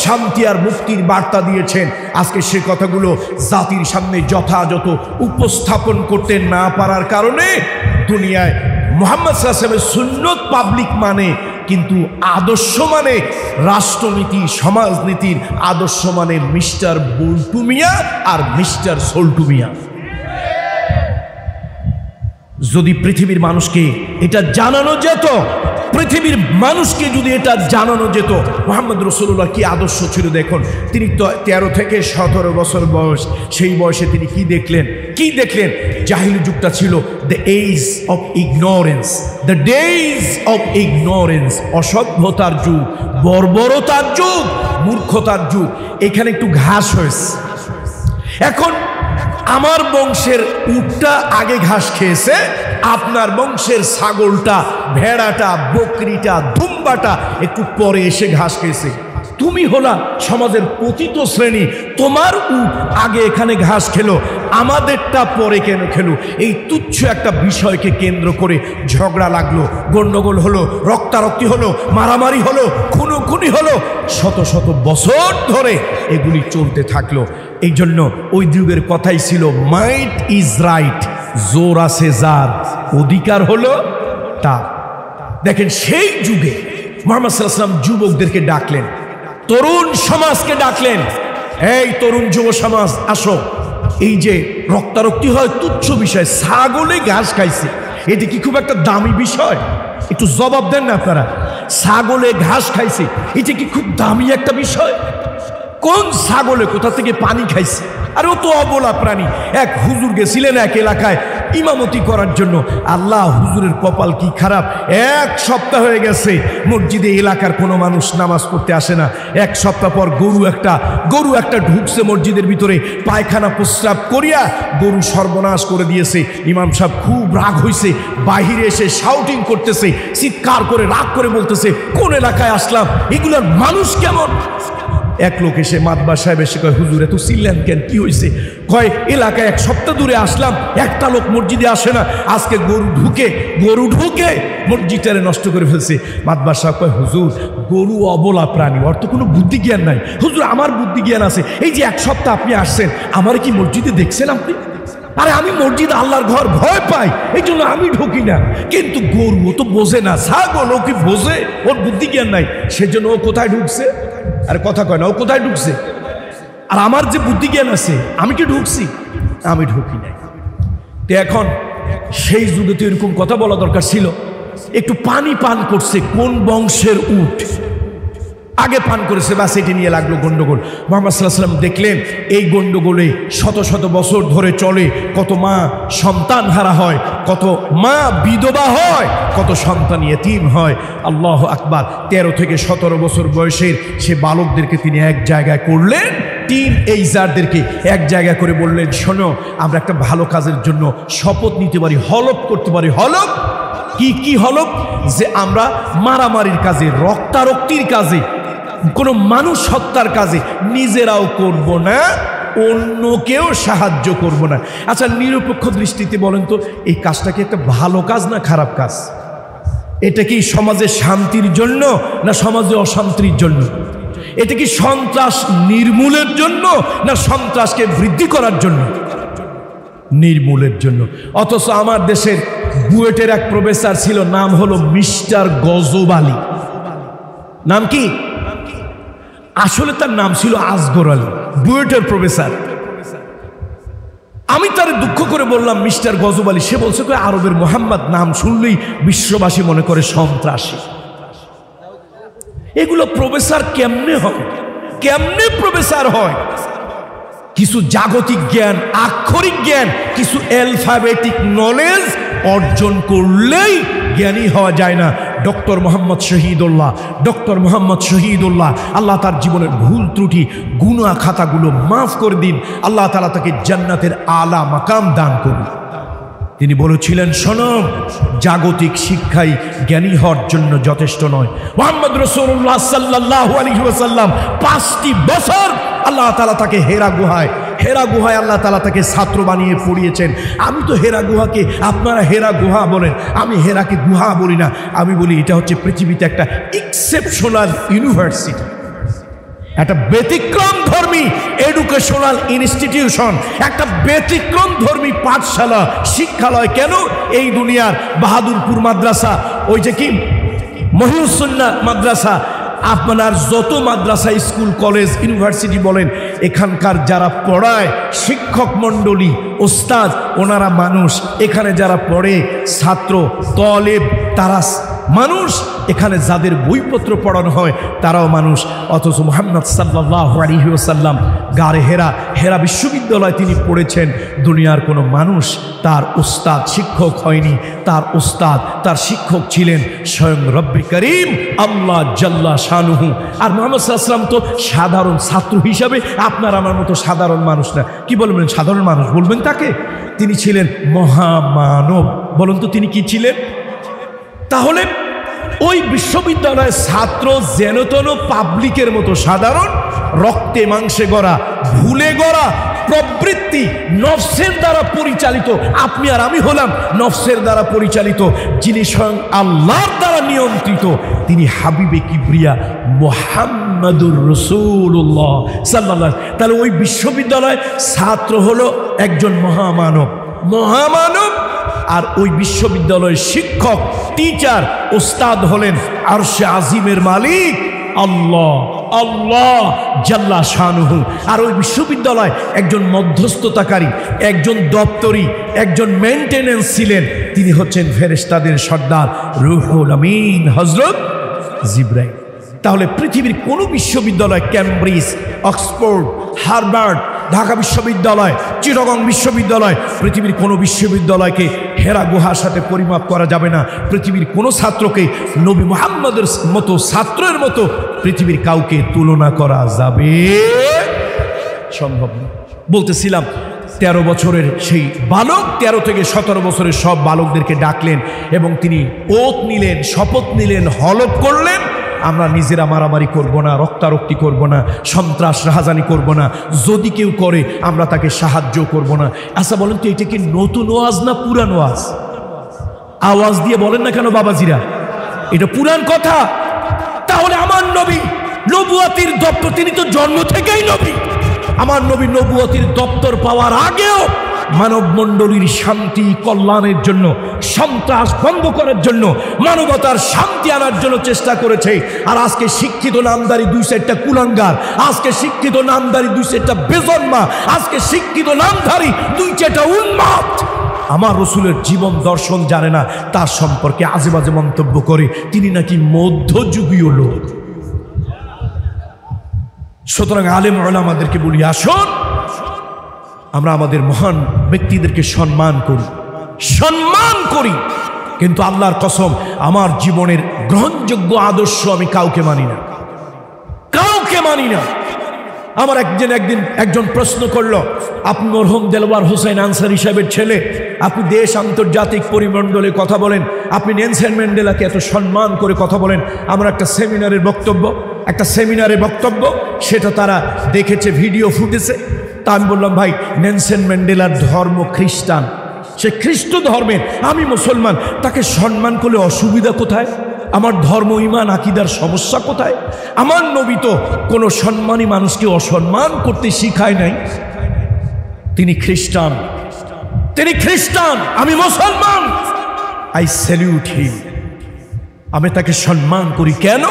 শান্তি আর মুক্তির বার্তা দিয়েছেন। আজকে সে কথাগুলো জাতির সামনে যথাযথ উপস্থাপন করতে না পারার কারণে দুনিয়ায় মুহাম্মদ সাল্লাল্লাহু আলাইহি ওয়াসাল্লামের সুন্নত পাবলিক মানে, কিন্তু আদর্শ মানে রাষ্ট্রনীতি, সমাজনীতির আদর্শ মানে মিস্টার বল্টু মিয়া আর মিস্টার সল্টু মিয়া। যদি পৃথিবীর মানুষকে এটা জানানো যেত, পৃথিবীর মানুষকে যদি এটা জানানো যেত মুহাম্মদ রাসূলুল্লাহ কি আদর্শ ছিল। দেখুন, তিনি 13 থেকে 17 বছর বয়স, সেই বয়সে তিনি কি দেখলেন? জাহিলি যুগটা ছিল the age of ignorance, the days of ignorance, অসভ্যতার যুগ, বর্বরতার যুগ, মূর্খতার যুগ। এখানে একটু ঘাস হয়েছে। এখন আমার বংশের উটটা আগে ঘাস খেয়েছে, আপনার বংশের ছাগলটা, ভেড়াটা, বকরিটা, দুম্বাটা একটু পরে এসে ঘাস খেয়েছে। তুমি হলা সমাজের পতিত শ্রেণী, তোমার উট আগে এখানে ঘাস খেলো, আমাদেরটা পরে কেন খেলো? এই তুচ্ছ একটা বিষয়কে কেন্দ্র করে ঝগড়া লাগলো, গন্ডগোল হলো, রক্তারক্তি হলো, মারামারি হলো, খুনোখুনি হলো, শত শত বছর ধরে এগুলি চলতে থাকলো। এই জন্য ওই যুগের কথাই ছিল মাইট ইজ রাইট, জোর আছে যার, অধিকার হলো তার। দেখেন, সেই যুগে মুহাম্মদ সাল্লাল্লাহু আলাইহি ওয়াসাল্লাম যুবকদেরকে ডাকলেন, তরুণ সমাজকে ডাকলেন, এই তরুণ যুব সমাজ আসো। এই যে রক্তারক্তি হয় তুচ্ছ বিষয়, ছাগলে ঘাস খাইছে, এটি কি খুব একটা দামি বিষয়? একটু জবাব দেন না আপনারা। ছাগলে ঘাস খাইছে, এটি কি খুব দামি একটা বিষয়? কোন ছাগলে কোথা থেকে পানি খাইছে? আর ও তো অবলা প্রাণী। এক হুজুর গেছিলেন এক এলাকায়, ইমামতি করার জন্য। আল্লাহ, হুজুরের কপাল কি খারাপ, 1 সপ্তাহ হয়ে গেছে মসজিদে এলাকার কোনো মানুষ নামাজ পড়তে আসে না। 1 সপ্তাহ পর গরু একটা ঢুকছে মসজিদের ভিতরে, পায়খানা প্রস্রাব করিয়া গরু সর্বনাশ করে দিয়েছে। ইমাম সাহেব খুব রাগ হয়েছে, বাহিরে এসে শাউটিং করতেছে, চিৎকার করে রাগ করে বলতেছে, কোন এলাকায় আসলাম, এগুলোর মানুষ কেমন? এক লোক এসে মাতবার সাহেব এসে কয়, হুজুর এত চিল্লেন কেন, কি হয়েছে? কয়, এলাকায় 1 সপ্তাহ দূরে আসলাম, একটা লোক মসজিদে আসে না, আজকে গরু ঢুকে মসজিদটারে নষ্ট করে ফেলছে। মাতবার সাহেব কয়, হুজুর গরু অবলা প্রাণী, ওর তো কোনো বুদ্ধি জ্ঞান নাই। হুজুর আমার বুদ্ধি জ্ঞান আছে, এই যে 1 সপ্তাহ আপনি আসছেন, আমার কি মসজিদে দেখছেন আপনি? আরে আমি মসজিদ আল্লাহর ঘর, ভয় পাই, এই জন্য আমি ঢুকি না। কিন্তু গরু ও তো বোঝে না, ছাগল ও কি বোঝে, ওর বুদ্ধি জ্ঞান নাই, সেজন্য ও কোথায় ঢুকছে? আরে কথা কয় না, ও কোথায় ঢুকছে? আর আমার যে বুদ্ধি জ্ঞান আছে, আমি কি ঢুকছি? আমি ঢুকি নাই। তো এখন সেই যুগে তো এরকম কথা বলা দরকার ছিল। একটু পানি পান করছে কোন বংশের উট, আগে পান করেছে, বা সেটি নিয়ে লাগলো গন্ডগোল। মুহাম্মদ সাল্লাল্লাহু আলাইহি ওয়াসাল্লাম দেখলেন এই গন্ডগোলে শত শত বছর ধরে চলে, কত মা সন্তান হারা হয়, কত মা বিধবা হয়, কত সন্তান ইয়েতিম হয়। আল্লাহু আকবার। 13 থেকে 17 বছর বয়সের সে বালকদেরকে তিনি এক জায়গায় করলেন, টিন এইজারদেরকে এক জায়গা করে বললেন, শোনো, আমরা একটা ভালো কাজের জন্য শপথ নিতে পারি, হলফ করতে পারি। হলফ কি হলফ? যে আমরা মারামারির কাজে, রক্তারক্তির কাজে, কোনো মানুষ হত্যার কাজে নিজেরাও করব না, অন্যকেও সাহায্য করব না। আচ্ছা, নিরপেক্ষ দৃষ্টিতে বলেন তো, এই কাজটা কি একটা ভালো কাজ না খারাপ কাজ? এটা কি সমাজে শান্তির জন্য না সমাজে অশান্তির জন্য? এটা কি সন্ত্রাস নির্মূলের জন্য না সন্ত্রাসকে বৃদ্ধি করার জন্য? নির্মূলের জন্য। অথচ আমার দেশের বুয়েটের এক প্রফেসর ছিল, নাম হলো মিস্টার গজব আলী। নাম কি? আসলে তার নাম ছিল আসগর আলী, বুয়েটের প্রফেসর। আমি তার দুঃখ করে বললাম, মিস্টার গজব আলী। সে বলছে, আরবের মোহাম্মদ নাম শুনলেই বিশ্ববাসী মনে করে সন্ত্রাসী। এগুলো প্রফেসর কেমনে হয়? কেমনে প্রফেসর হয়? কিছু জাগতিক জ্ঞান, আক্ষরিক জ্ঞান, কিছু অ্যালফাবেটিক নলেজ অর্জন করলেই জ্ঞানী হওয়া যায় না। ডক্টর মোহাম্মদ শহীদুল্লাহ, আল্লাহ তার জীবনের ভুল ত্রুটি গুনাহ খাতাগুলো মাফ করে দিন, আল্লাহ তাআলা তাকে জান্নাতের আলা মাকাম দান করুন। তিনি বলেছিলেন, শোনো, জাগতিক শিক্ষাই জ্ঞানী হওয়ার জন্য যথেষ্ট নয়। মুহাম্মদ রাসূলুল্লাহ সাল্লাল্লাহু আলাইহি ওয়াসাল্লাম 5টি বছর আল্লাহ তাআলা তাকে হেরা গুহায় আল্লাহ তাআলা তাকে ছাত্র বানিয়ে পড়িয়েছেন। আমি তো হেরা গুহাকে, আপনারা হেরা গুহা বলেন, আমি হেরাকে গুহা বলি না। আমি বলি এটা হচ্ছে পৃথিবীতে একটা এক্সেপশনাল ইউনিভার্সিটি, একটা ব্যতিক্রম ধর্মী এডুকেশনাল ইনস্টিটিউশন, একটা ব্যতিক্রম ধর্মী পাঠশালা, শিক্ষালয়। কেন? এই দুনিয়ার বাহাদুরপুর মাদ্রাসা, ওই যে কি মহিউস সুন্নাহ মাদ্রাসা, আপনার যত মাদ্রাসা, স্কুল, কলেজ, ইউনিভার্সিটি বলেন, এখানকার যারা পড়ায় শিক্ষক মণ্ডলী, ওস্তাদ, ওনারা মানুষ। এখানে যারা পড়ে ছাত্র, তলেব, তারা মানুষ। এখানে যাদের বইপত্র পড়ানো হয় তারাও মানুষ। অথচ মুহাম্মদ সাল্লাল্লাহু আলাইহি ওয়াসাল্লাম গারে হেরা বিশ্ববিদ্যালয় তিনি পড়েছেন। দুনিয়ার কোনো মানুষ তার উস্তাদ শিক্ষক হয়নি, তার উস্তাদ, তার শিক্ষক ছিলেন স্বয়ং রব্বে করিম আল্লাহ জাল্লা শানুহু। আর মুহাম্মদ সাল্লাল্লাহু আলাইহি ওয়াসাল্লাম তো সাধারণ ছাত্র হিসাবে আপনার আমার মতো সাধারণ মানুষ না। কি বলবেন? সাধারণ মানুষ বলবেন তাকে? তিনি ছিলেন মহামানব। বলুন তো তিনি কি ছিলেন? তাহলে ওই বিশ্ববিদ্যালয়ের ছাত্র যেন তেন পাবলিকের মতো সাধারণ, রক্তে মাংসে গড়া, ভুলে গড়া প্রবৃত্তি, নফসের দ্বারা পরিচালিত। আপনি আর আমি হলাম নফসের দ্বারা পরিচালিত। যিনি স্বয়ং আল্লাহর দ্বারা নিয়ন্ত্রিত, তিনি হাবিবে কিবরিয়া মুহাম্মাদুর রাসূলুল্লাহ সাল্লাল্লাহু। তাহলে ওই বিশ্ববিদ্যালয় ছাত্র হলো একজন মহামানব। আর ওই বিশ্ববিদ্যালয়ের শিক্ষক, টিচার, ওস্তাদ হলেন আরশে আজিমের মালিক আল্লাহ জাল্লা শানুহু। আর ওই বিশ্ববিদ্যালয় একজন মধ্যস্থতাকারী, একজন দপ্তরি, একজন মেইনটেনেন্স ছিলেন। তিনি হচ্ছেন ফেরেশতাদের সর্দার রুহুল আমিন হযরত জিবরাইল। তাহলে পৃথিবীর কোন বিশ্ববিদ্যালয়, ক্যামব্রিজ, অক্সফোর্ড, হার্ভার্ড, ঢাকা বিশ্ববিদ্যালয়, চিটাগং বিশ্ববিদ্যালয়, পৃথিবীর কোনো বিশ্ববিদ্যালয়কে হেরা গুহার সাথে পরিমাপ করা যাবে না। পৃথিবীর কোনো ছাত্রকে নবী মুহাম্মদের মতো ছাত্রের মতো পৃথিবীর কাউকে তুলনা করা যাবে সম্ভব না। বলতেছিলাম 13 বছরের সেই বালক 13 থেকে 17 বছরের সব বালকদেরকে ডাকলেন এবং তিনি ওত নিলেন, শপথ নিলেন, হলফ করলেন, আমরা নিজেরা মারামারি করব না, রক্তারক্তি করব না, সন্ত্রাস রাহাজানি করব না, যদি কেউ করে আমরা তাকে সাহায্য করব না। আচ্ছা বলেন তো, এটা কি নতুন ওয়াজ না পুরান ওয়াজ? আওয়াজ দিয়ে বলেন না কেন বাবাজিরা, এটা পুরান কথা। তাহলে আমার নবী নবুয়তির দপ্তর, তিনি তো জন্ম থেকেই নবী। আমার নবী নবুয়তির দপ্তর পাওয়ার আগেও মানব মণ্ডলীর শান্তি কল্যাণের জন্য, সন্ত্রাস বন্ধ করার জন্য, মানবতার শান্তি আনার জন্য চেষ্টা করেছে। আর আজকে শিক্ষিত নামদারি 2-4টা কুলাঙ্গার, আজকে শিক্ষিত নামদারি 2-4টা বেজন্মা, আজকে শিক্ষিত নামধারী 2-4টা উন্মাদ আমার রসুলের জীবন দর্শন জানে না, তার সম্পর্কে আজে বাজে মন্তব্য করে তিনি নাকি মধ্যযুগীয় লোক। সুতরাং আলেম ওলামাদেরকে বলি, আসুন আমরা আমাদের মহান ব্যক্তিদেরকে সম্মান করি, কিন্তু আল্লাহর কসম আমার জীবনের গ্রহণযোগ্য আদর্শ আমি কাউকে মানি না। আমার একজন প্রশ্ন করলো, আপনি মরহুম দেলওয়ার হোসেন আনসারী সাহেবের ছেলে, আপনি দেশ আন্তর্জাতিক পরিমণ্ডলে কথা বলেন, আপনি নেলসন ম্যান্ডেলাকে এত সম্মান করে কথা বলেন। আমার একটা সেমিনারে বক্তব্য সেটা তারা দেখেছে, ভিডিও ফুটেছে। তা আমি বললাম, ভাই নেলসন ম্যান্ডেলার ধর্ম খ্রিস্টান, সে খ্রিস্ট ধর্মের, আমি মুসলমান, তাকে সম্মান করলে অসুবিধা কোথায়? আমার ধর্ম ঈমান আকীদার সমস্যা কোথায়? আমার নবী তো কোনো সম্মানী মানুষকে অসম্মান করতে শিখায় নাই। তিনি খ্রিস্টান, আমি মুসলমান। আই স্যালিউট হিম, আমি তাকে সম্মান করি। কেন?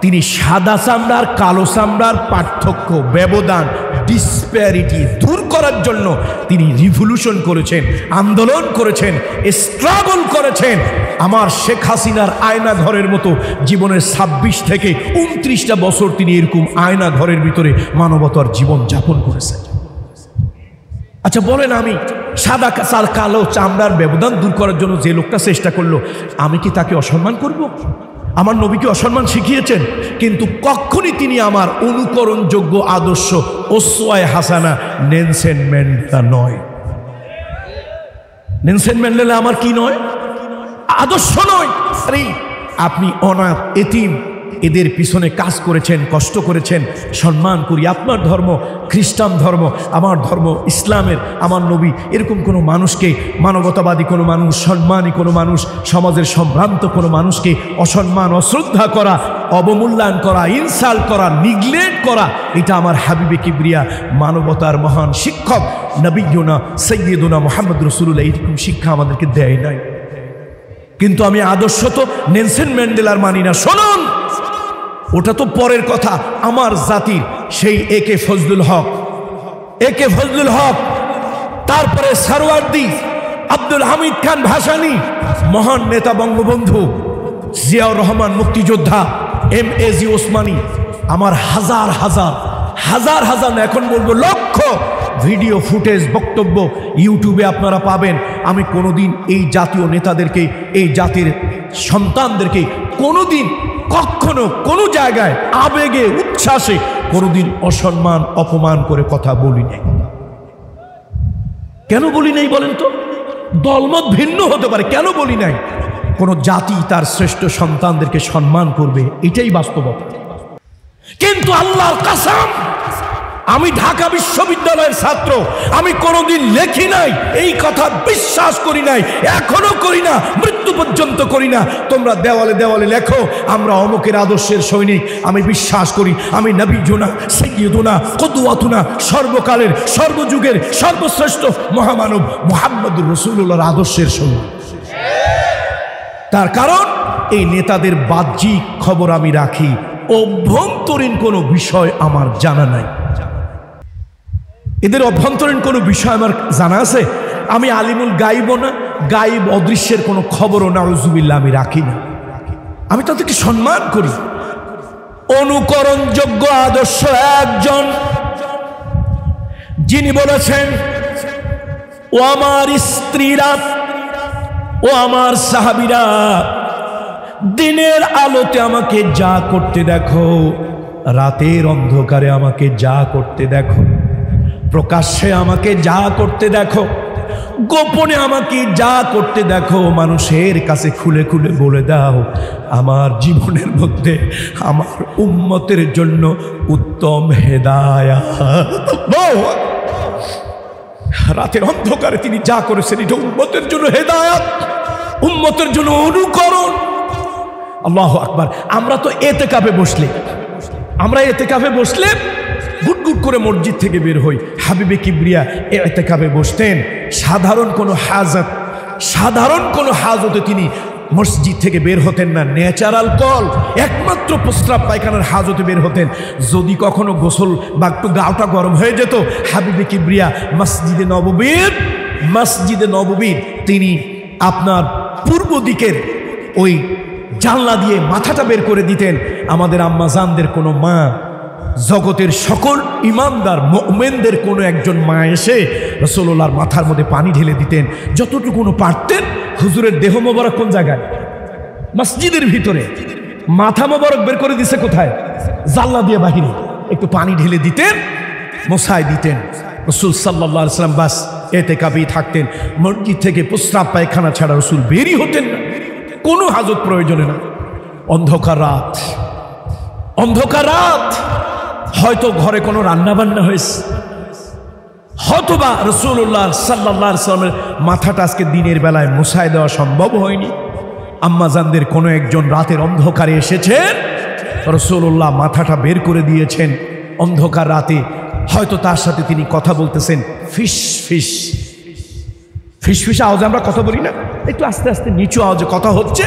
তিনি সাদা চামড়ার কালো চামড়ার পার্থক্য, ব্যবধান, ডিসপ্যারিটি দূর করার জন্য তিনি রিভলিউশন করেছেন, আন্দোলন করেছেন, স্ট্রাগল করেছেন। আমার শেখ হাসিনার আয়না ঘরের মতো জীবনের 26 থেকে 29টা বছর তিনি এরকম আয়না ঘরের ভিতরে মানবতার জীবন যাপন করেছেন। আচ্ছা বলেন, আমি সাদা কালো চামড়ার ব্যবধান দূর করার জন্য যে লোকটা চেষ্টা করলো, আমি কি তাকে অসম্মান করব? আমার নবীকে অসম্মান শিখিয়েছেন, কিন্তু কখনই তিনি আমার অনুকরণযোগ্য আদর্শ ওসওয়ায়ে হাসানা নেলসন ম্যান্ডেলা নয়। নেলসন ম্যান্ডেলা আমার কি নয়? আদর্শ নয়। আরে আপনি অনাথ, এতিম, এদের পিছনে কাজ করেছেন, কষ্ট করেছেন, সম্মান করি। আপনার ধর্ম খ্রিস্টান ধর্ম, আমার ধর্ম ইসলামের, আমার নবী এরকম কোনো মানুষকে, মানবতাবাদী কোনো মানুষ, সম্মানী কোনো মানুষ, সমাজের সম্ভ্রান্ত কোনো মানুষকে অসম্মান, অশ্রদ্ধা করা, অবমূল্যায়ন করা, ইনসাল্ট করা, নিগলেক্ট করা, এটা আমার হাবিবে কিবরিয়া মানবতার মহান শিক্ষক নবিয়ুনা সাইয়্যিদুনা মুহাম্মদ রাসূলুল্লাহ এরকম শিক্ষা আমাদেরকে দেয় নাই। কিন্তু আমি আদর্শ তো নেলসন ম্যান্ডেলার মানি না। শুনুন, ওটা তো পরের কথা। আমার জাতির সেই একে ফজলুল হক, তারপরে সরওয়ার্দী, আব্দুল হামিদ খান ভাসানী, মহান নেতা বঙ্গবন্ধু জিয়াউর রহমান মুক্তিযোদ্ধা, MAG ওসমানী, আমার হাজার হাজার না, এখন বলবো লক্ষ ভিডিও ফুটেজ, বক্তব্য ইউটিউবে আপনারা পাবেন। আমি কোনোদিন এই জাতীয় নেতাদেরকে, এই জাতির সন্তানদেরকে কোনোদিন কখনো কোনো জায়গায় আবেগে, উচ্ছ্বাসে কোনোদিন অসম্মান, অপমান করে কথা বলি নাই। কেন বলি নাই বলেন তো? দলমত ভিন্ন হতে পারে, কেন বলি নাই? কোন জাতি তার শ্রেষ্ঠ সন্তানদেরকে সম্মান করবে, এটাই বাস্তবতা। কিন্তু আল্লাহর কসম, আমি ঢাকা বিশ্ববিদ্যালয়ের ছাত্র, আমি কোনোদিন লেখি নাই, এই কথা বিশ্বাস করি নাই, এখনো করি না, মৃত্যু পর্যন্ত করি না। তোমরা দেওয়ালে দেওয়ালে লেখো আমরা অমুকের আদর্শের সৈনিক। আমি বিশ্বাস করি আমি নবিয়ুনা সাইয়্যিদুনা কুদওয়াতুনা, সর্বকালের সর্বযুগের সর্বশ্রেষ্ঠ মহামানব মুহাম্মদুর রাসূলুল্লাহর আদর্শের সৈনিক। তার কারণ এই নেতাদের বাহ্যিক খবর আমি রাখি, অভ্যন্তরীণ কোনো বিষয় আমার জানা নাই। এদের অভ্যন্তরীণ কোনো বিষয় আমার জানা আছে? আমি আলিমুল গাইবও না, গাইব অদৃশ্যের কোনো খবরও নাউজুবিল্লাহ আমি রাখি না। আমি তাদেরকে সম্মান করি। অনুকরণযোগ্য আদর্শ একজন, যিনি বলেছেন, ও আমার স্ত্রীরা, ও আমার সাহাবীরা, দিনের আলোতে আমাকে যা করতে দেখো, রাতের অন্ধকারে আমাকে যা করতে দেখো, প্রকাশ্যে আমাকে যা করতে দেখো, গোপনে আমাকে যা করতে দেখো, মানুষের কাছে খুলে খুলে বলে দাও, আমার জীবনের মধ্যে আমার উম্মতের জন্য উত্তম হেদায়াত। রাতের অন্ধকারে তিনি যা করেছেন এটা উম্মতের জন্য হেদায়াত, উম্মতের জন্য অনুকরণ। আল্লাহু আকবার। আমরা তো এতেকাফে বসলে গুটগুট করে মসজিদ থেকে বের হই। হাবিবে কিবরিয়া এতেকাফে বসতেন, সাধারণ কোনো হাজতে তিনি মসজিদ থেকে বের হতেন না, ন্যাচারাল কল, একমাত্র প্রস্রাব পায়খানার হাজতে বের হতেন। যদি কখনো গোসল বা একটু গাওটা গরম হয়ে যেত, হাবিবে কিবরিয়া মসজিদে নববীর তিনি আপনার পূর্ব দিকের ওই জানলা দিয়ে মাথাটা বের করে দিতেন। আমাদের আম্মা জানদের কোনো মা, জগতের সকল ইমানদার মুমিনদের কোনো একজন মা এসে রাসূলুল্লাহর মাথার মধ্যে পানি ঢেলে দিতেন যতটুকু পারতেন। হুজুরের দেহ মোবারক কোন জায়গায়? মসজিদের ভিতরে। মাথা মোবারক বের করে দিছে কোথায়? জানলা দিয়ে বাহিরে। একটু পানি ঢেলে দিতেন, মোছায় দিতেন। রাসূল সাল্লাল্লাহু আলাইহি ওয়াসাল্লাম বাস এতেকাফেই থাকতেন। মসজিদ থেকে প্রস্রাব পায়খানা ছাড়া রাসূল বেরই হতেন না, কোনো হাজত প্রয়োজনে না। অন্ধকার রাত, হয়তো ঘরে কোনো রান্না বান্না হয়েছে, হয়তোবা রাসূলুল্লাহ সাল্লাল্লাহু আলাইহি ওয়াসাল্লামের মাথাটা আজকে দিনের বেলায় মুছায় দেওয়া সম্ভব হয়নি। আম্মাজানদের কোনো একজন রাতের অন্ধকারে এসেছেন, রাসূলুল্লাহ মাথাটা বের করে দিয়েছেন অন্ধকার রাতে। হয়তো তার সাথে তিনি কথা বলতেছেন, ফিস ফিস আওয়াজে আমরা কথা বলি না, একটু আস্তে আস্তে নিচু আওয়াজে কথা হচ্ছে।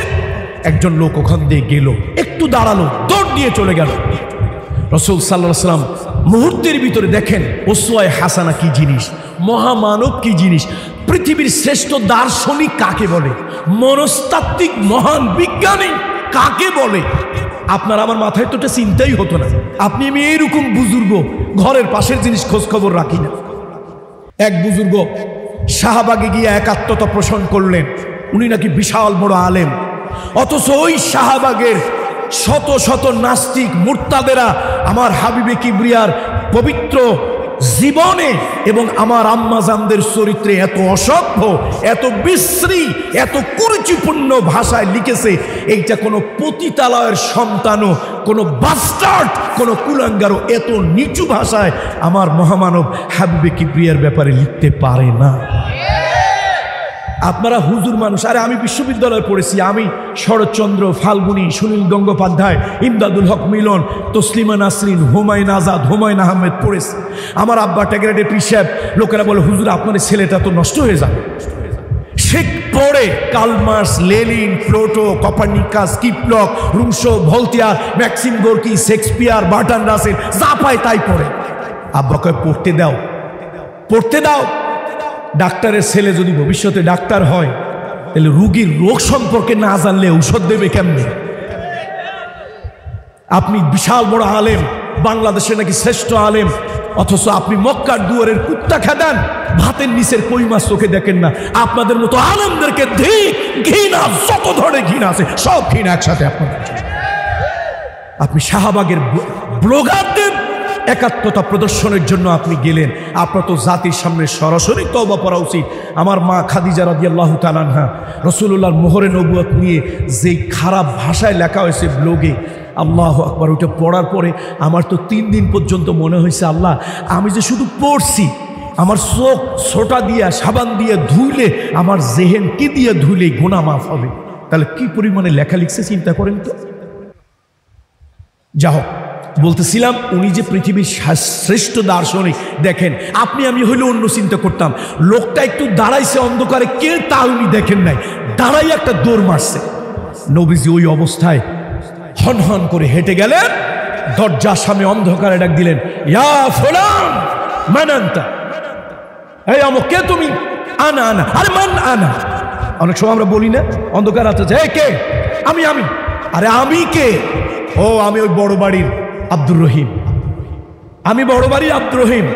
একজন লোক ওখান দিয়ে গেল, একটু দাঁড়ালো, দৌড় দিয়ে চলে গেল। রাসূল সাল্লাল্লাহু আলাইহি ওয়াসাল্লাম মুহূর্তের ভিতরে দেখেন উসওয়ায়ে হাসানা কি জিনিস, মহামানব কি জিনিস, পৃথিবীর শ্রেষ্ঠ দার্শনিক কাকে বলে, মনস্তাত্ত্বিক মহান বিজ্ঞানী কাকে বলে। আপনার আমার মাথায় তো এটা চিন্তাই হতো না। আপনি আমি এইরকম বুজুর্গ ঘরের পাশের জিনিস খোঁজ খবর রাখি না। এক বুজুর্গ শাহবাগে গিয়ে একাত্মতা পোষণ করলেন, উনি নাকি বিশাল বড় আলেম, অথচ ওই শাহবাগের শত শত নাস্তিক মুরতাদেরা আমার হাবিবে কিবরিয়ার পবিত্র জীবনে এবং আমার আম্মাজানদের চরিত্রে এত অসভ্য, এত বিশ্রী, এত কুরুচিপূর্ণ ভাষায় লিখেছে, এইটা কোনো পতিতালয়ের সন্তানও, কোনো বাস্টার্ড, কোনো কুলাঙ্গারও এত নিচু ভাষায় আমার মহামানব হাবিবে কিবরিয়ার ব্যাপারে লিখতে পারে না। আপনারা হুজুর মানুষ, আরে আমি বিশ্ববিদ্যালয়ে পড়েছি, আমি শরৎচন্দ্র, ফাল্গুনী, সুনীল গঙ্গোপাধ্যায়, ইমদাদুল হক মিলন, তসলিমা নাসরিন, হুমায়ুন আজাদ, হুমায়ুন আহমেদ পড়েছি। আমার আব্বা ট্যাগরেটে পিসাব, লোকেরা বলে হুজুর আপনার ছেলেটা তো নষ্ট হয়ে যাবে। সে পড়ে Karl Marx, Lenin, Plato, Copernicus, কিপলক, Rousseau, Voltaire, Maxim Gorky, Shakespeare, Bertrand Russell, যা পায় তাই পড়ে। আব্বাকে পড়তে দাও। ডাক্তারের ছেলে যদি ভবিষ্যতে ডাক্তার হয়, তাহলে রুগীর রোগ সম্পর্কে না জানলে ঔষধ দেবে কেমনে? আপনি বিশাল বড় আলেম, বাংলাদেশে নাকি শ্রেষ্ঠ আলেম, অথচ আপনি মক্কার দুয়ারের কুত্তা খেদান, ভাতের নিচের কই মাছ চোখে দেখেন না। আপনাদের মতো আলেমদেরকে ঘৃণা, যত ধরনের ঘৃণা আছে সব ঘৃণা একসাথে আপনাদের। আপনি শাহবাগের ব্লগারদের একাত্মতা প্রদর্শনের জন্য আপনি গেলেন। আপনার তো জাতির সামনে সরাসরি তওবা পড়া উচিত। আমার মা খাদিজা রাদিয়াল্লাহু তাআলা আনহা রাসূলুল্লাহর মোহরে নবুয়ত নিয়ে যেই খারাপ ভাষায় লেখা হয়েছে ব্লগে, আল্লাহু আকবার, ওইটা পড়ার পরে আমার তো 3 দিন পর্যন্ত মনে হয়েছে, আল্লাহ আমি যে শুধু পড়ছি, আমার চোখ ছোটা দিয়ে সাবান দিয়ে ধুইলে, আমার জেহেন কি দিয়ে ধুইলে গুনাহ মাফ হবে, তাহলে কি পরিমাণে লেখা লিখছে চিন্তা করেন তো। যা হোক, বলতেছিলাম উনি যে পৃথিবীর শ্রেষ্ঠ দার্শনিক। দেখেন, আপনি আমি হইলে অন্য চিন্তা করতাম। লোকটা একটু দাঁড়াইছে অন্ধকারে, কে তা উনি দেখেন নাই, দাঁড়াই একটা দৌড় মারছে। নবীজি ওই অবস্থায় হন হন করে হেঁটে গেলেন, দরজার সামনে অন্ধকারে ডাক দিলেন, ইয়া ফুলান মান আনতা, এই আমো কে তুমি? আনা আনা। আরে মান আনা। অনেক সময় আমরা বলি না অন্ধকার আছে, কে? আমি। আরে আমি কে? ও আমি ওই বড় বাড়ির আব্দুর রহিম, আমি বড় বাড়ির আব্দুর রহিম।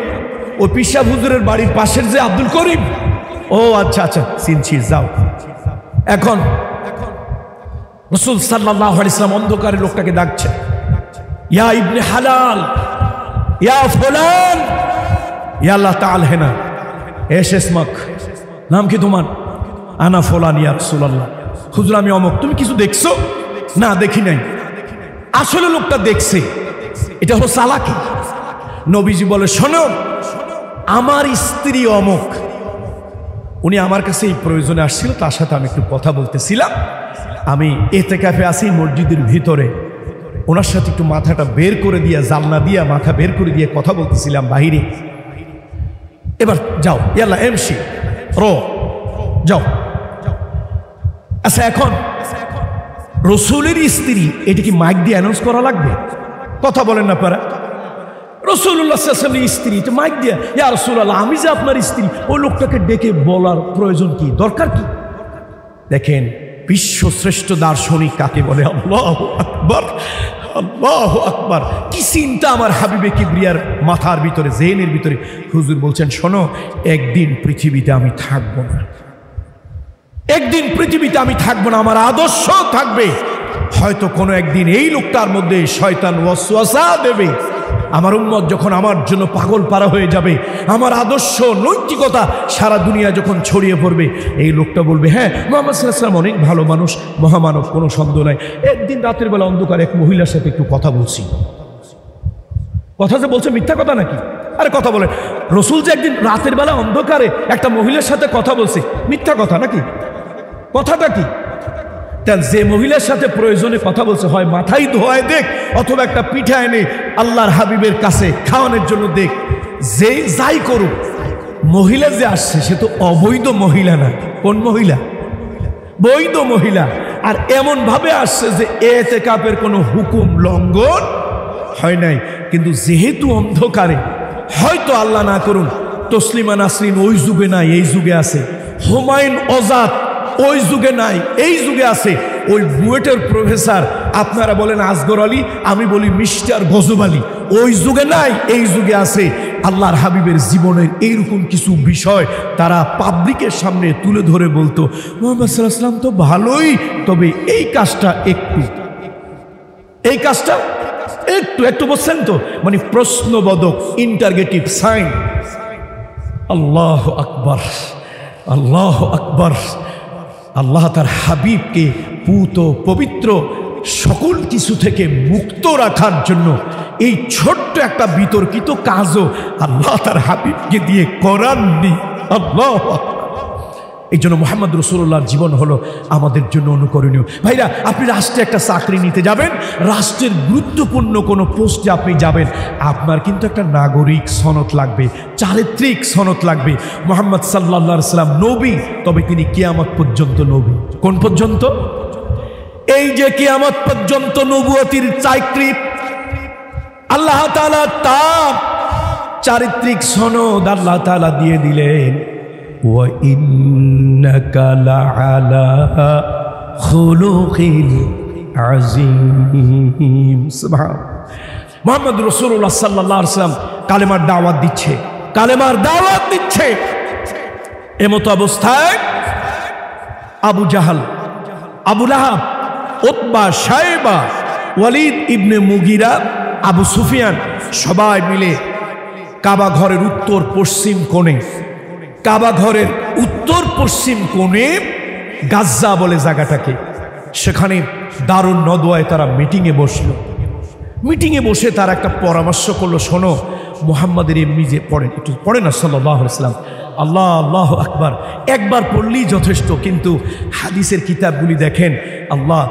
ও পিসাব হুজুরের বাড়ির পাশের যে আব্দুল করিম? ও আচ্ছা আচ্ছা, চিনছি, যাও। এখন রাসূল সাল্লাল্লাহু আলাইহি ওয়াসাল্লাম অন্ধকারে লোকটাকে ডাকছে, ইয়া ইবনে হালাল, ইয়া ফুলান, ইয়া আল্লাহ তাআলা হেনা এশ ইসমক, নাম কি তোমার? আনা ফুলান ইয়া রাসূলুল্লাহ। হুজুর আমি অমুক। তুমি কিছু দেখছো? না দেখি নাই। আসলে লোকটা দেখছে, এটা হলো চালাকি। নবীজি বলে, শোনো, আমার স্ত্রী অমুক, উনি আমার কাছে এই প্রয়োজনে আসছিল, তার সাথে আমি একটু কথা বলতেছিলাম। আমি ইতিকাফে আছি মসজিদের ভিতরে, ওনার সাথে একটু মাথাটা বের করে দিয়া, জানলা দিয়া মাথা বের করে দিয়ে কথা বলতেছিলাম বাহিরে। এবার যাও, ইয়াল্লা এমসি রো, যাও। আচ্ছা, এখন রসুলের স্ত্রী, এটা কি মাইক দিয়ে অ্যানাউন্স করা লাগবে? কথা বলেন না পারা। রাসূলুল্লাহ সাল্লাল্লাহু আলাইহি ওয়াসাল্লামের স্ত্রী, তো মাইক দিয়ে, ইয়া রাসূলুল্লাহ আমি যে আপনার স্ত্রী, ওই লোকটাকে ডেকে বলার প্রয়োজন কি, দরকার কি? দেখেন বিশ্ব শ্রেষ্ঠ দার্শনিক কাকে বলে। আল্লাহু আকবার, আল্লাহু আকবার। কি চিন্তা আমার হাবিবে কিবরিয়ার মাথার ভিতরে, জেহেনের ভিতরে। হুজুর বলছেন, শোনো, একদিন পৃথিবীতে আমি থাকবো না, একদিন পৃথিবীতে আমি থাকবো না, আমার আদর্শ থাকবে। হয়তো কোনো একদিন এই লোকটার মধ্যে শয়তান ওয়াসওয়াসা দেবে। আমার উম্মত যখন আমার জন্য পাগল পারা হয়ে যাবে, আমার আদর্শ নৈতিকতা সারা দুনিয়া যখন ছড়িয়ে পড়বে, এই লোকটা বলবে, হ্যাঁ মুহাম্মদ সাল্লাল্লাহু আলাইহি ওয়াসাল্লাম অনেক ভালো মানুষ, মহামানব, কোনো সন্দেহ নাই। একদিন রাতের বেলা অন্ধকারে এক মহিলার সাথে একটু কথা বলছি। কথা যে বলছে মিথ্যা কথা নাকি? আরে কথা বলেন, রসুল যে একদিন রাতের বেলা অন্ধকারে একটা মহিলার সাথে কথা বলছে, মিথ্যা কথা নাকি? কথাটা কি? তাহলে যে মহিলার সাথে প্রয়োজনে কথা বলছে, হয় মাথায় ধোয়ায় দেখ, অথবা একটা পিঠা এনে আল্লাহর হাবিবের কাছে খাওয়ানোর জন্য দেখ। যে যাই করুক, মহিলা যে আসছে সে তো অবৈধ মহিলা না। কোন মহিলা? বৈধ মহিলা। আর এমন ভাবে আসছে যে ইতিকাফের কোনো হুকুম লঙ্ঘন হয় নাই। কিন্তু যেহেতু অন্ধকারে, হয়তো আল্লাহ না করুন তসলিমা নাসরিন ওই যুগে নাই, এই যুগে আছে। হুমায়ুন আজাদ ওই যুগে নাই, এই যুগে আছে। ওই বুয়েটের প্রফেসর, আপনারা বলেন আসগর আলী, আমি বলি মিস্টার গজব আলী, ওই যুগে নাই, এই যুগে আছে। আল্লাহর হাবিবের জীবনের এইরকম কিছু বিষয় তারা পাবলিকের সামনে তুলে ধরে বলতো, মুহাম্মদ সাল্লাল্লাহু আলাইহি ওয়াসাল্লাম তো ভালোই, তবে এই কাজটা একটু, এই কাজটা একটু একটু বলছেন তো, মানে প্রশ্নবোধক, ইন্টারগেটিভ সাইন। আল্লাহু আকবার, আল্লাহু আকবার। আল্লাহ তার হাবিবকে পুত পবিত্র সকল কিছু থেকে মুক্ত রাখার জন্য এই ছোট্ট একটা বিতর্কিত কাজও আল্লাহ তার হাবিবকে দিয়ে করাননি। আল্লাহু আকবার। এই জন্য মুহাম্মদ রাসূলুল্লাহর জীবন হলো আমাদের জন্য অনুকরণীয়। ভাইরা, আপনি রাষ্ট্রে একটা চাকরি নিতে যাবেন, রাষ্ট্রের গুরুত্বপূর্ণ কোনো পোস্টে আপনি যাবেন, আপনার কিন্তু একটা নাগরিক সনদ লাগবে, চারিত্রিক সনদ লাগবে। মুহাম্মদ সাল্লাল্লাহু আলাইহি ওয়াসাল্লাম নবী, তবে তিনি কিয়ামত পর্যন্ত নবী। কোন পর্যন্ত? এই যে কিয়ামত পর্যন্ত নবুয়তির চাকরি আল্লাহ তাআলা তার চারিত্রিক সনদ আল্লাহ তাআলা দিয়ে দিলেন। وَإِنَّكَ لَعَلَى خُلُقٍ عَظِيمٍ। সুবহান। মুহাম্মদ রাসূলুল্লাহ সাল্লাল্লাহু আলাইহি ওয়াসাল্লাম কালেমার দাওয়াত দিচ্ছে, কালেমার দাওয়াত দিচ্ছে। এমতো অবস্থায় আবু জাহাল, আবু লাহাব, উতবা, শায়বা, ওয়ালিদ ইবনে মুগিরা, আবু সুফিয়ান সবাই মিলে কাবা ঘরের উত্তর পশ্চিম কোণে, কাবা ঘরের উত্তর পশ্চিম কোণে গাজ্জা বলে জায়গাটাকে, সেখানে দারুন নদওয়ায় তারা মিটিংয়ে বসলো। মিটিংয়ে বসে তারা একটা পরামর্শ করলো, শোনো, মুহাম্মাদের এমনি যে পড়েন, একটু পড়ে না সাল্লাল্লাহু আলাইহি ওয়াসাল্লাম, আল্লাহ আল্লাহু আকবার, একবার পড়লেই যথেষ্ট। কিন্তু হাদিসের কিতাবগুলি দেখেন, আল্লাহ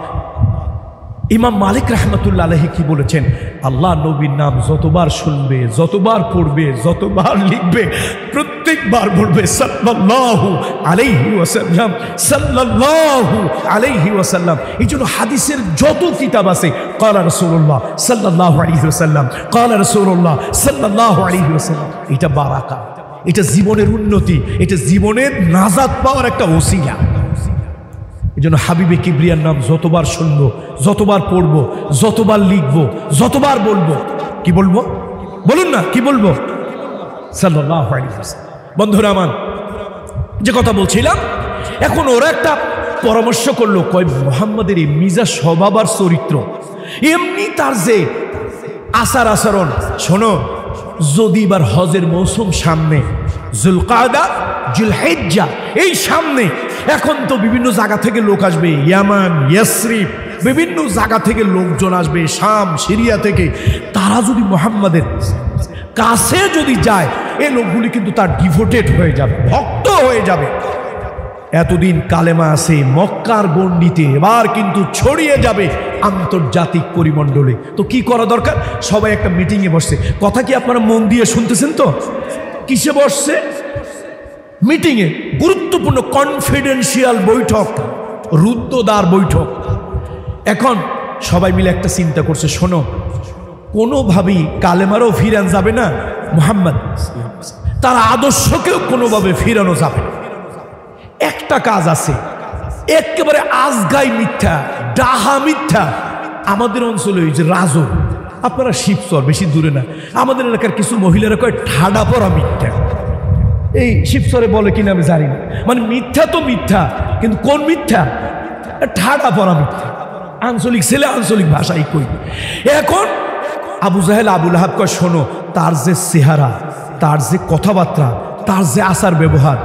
ইমাম মালিক রাহমাতুল্লাহ আলাইহি কি বলেছেন, আল্লাহ নবীর নাম যতবার শুনবে, যতবার পড়বে, যতবার লিখবে, প্রত্যেকবার বলবে সাল্লাল্লাহু আলাইহি ওয়াসাল্লাম, সাল্লাল্লাহু আলাইহি ওয়াসাল্লাম। এই জন্য হাদিসের যত কিতাব আছে, ক্বালা রাসূলুল্লাহ সাল্লাল্লাহু আলাইহি ওয়াসাল্লাম, ক্বালা রাসূলুল্লাহ সাল্লাল্লাহু আলাইহি ওয়াসাল্লাম। এটা বারাকা, এটা জীবনের উন্নতি, এটা জীবনের নাজাত পাওয়ার একটা ওসিলা। এই জন্য হাবিবে কিবরিয়ার নাম যতবার শুনবো, যতবার পড়বো, যতবার লিখবো, যতবার বলবো, কি বলবো? বলুন না, কি বলবো? সাল্লাল্লাহু আলাইহি ওয়াসাল্লাম। বন্ধুরা আমার, যে কথা বলছিলাম, এখন ওরা একটা পরামর্শ করলো, কয় মুহাম্মাদের এই মিজাজ স্বভাব আর চরিত্র, এমনি তার যে আচার আচরণ, শোনো, যদি এবার হজের মৌসুম সামনে, যুলকাদা যুলহিজ্জা এই সামনে, এখন তো বিভিন্ন জায়গা থেকে লোক আসবে, ইয়ামান ইয়াসরিব বিভিন্ন জায়গা থেকে লোকজন আসবে, শাম সিরিয়া থেকে, তারা যদি মুহাম্মাদের কাছে যদি যায়, এই লোকগুলি কিন্তু তার ডিভোটেড হয়ে যাবে, ভক্ত হয়ে যাবে। এতদিন কালেমা আছে মক্কার গণ্ডিতে, এবার কিন্তু ছড়িয়ে যাবে আন্তর্জাতিক পরিমণ্ডলে। তো কি করা দরকার? সবাই একটা মিটিংয়ে বসছে। কথা কি আপনারা মন দিয়ে শুনতেছেন তো? কিসে বসছে? মিটিংয়ে, গুরুত্বপূর্ণ কনফিডেন্সিয়াল বৈঠক, রুদ্ধদ্বার বৈঠক। এখন সবাই মিলে একটা চিন্তা করছে, শোনো, কোনোভাবেই কালেমারও ফিরান যাবে না, মুহাম্মদ তার আদর্শকেও কোনোভাবে ফিরানো যাবে না। একটা কাজ আছে, একেবারে আজগাই মিথ্যা, ডাহা মিথ্যা। আমাদের অঞ্চলে ওই যে রাজো, আপনারা শিবচর, বেশি দূরে না, আমাদের এলাকার কিছু মহিলারা কয় ঠাডা পড়া মিথ্যা। এই শিবচরে বলে কিনা আমি জানি না, মানে মিথ্যা তো মিথ্যা, কিন্তু কোন মিথ্যা? ঠাডা পড়া মিথ্যা। আঞ্চলিক ছেলে আঞ্চলিক ভাষাই কই। এখন আবু জাহেল আবু লাহাব কয়, শোনো, তার যে চেহারা, তার যে কথাবার্তা, তার যে আচার ব্যবহার,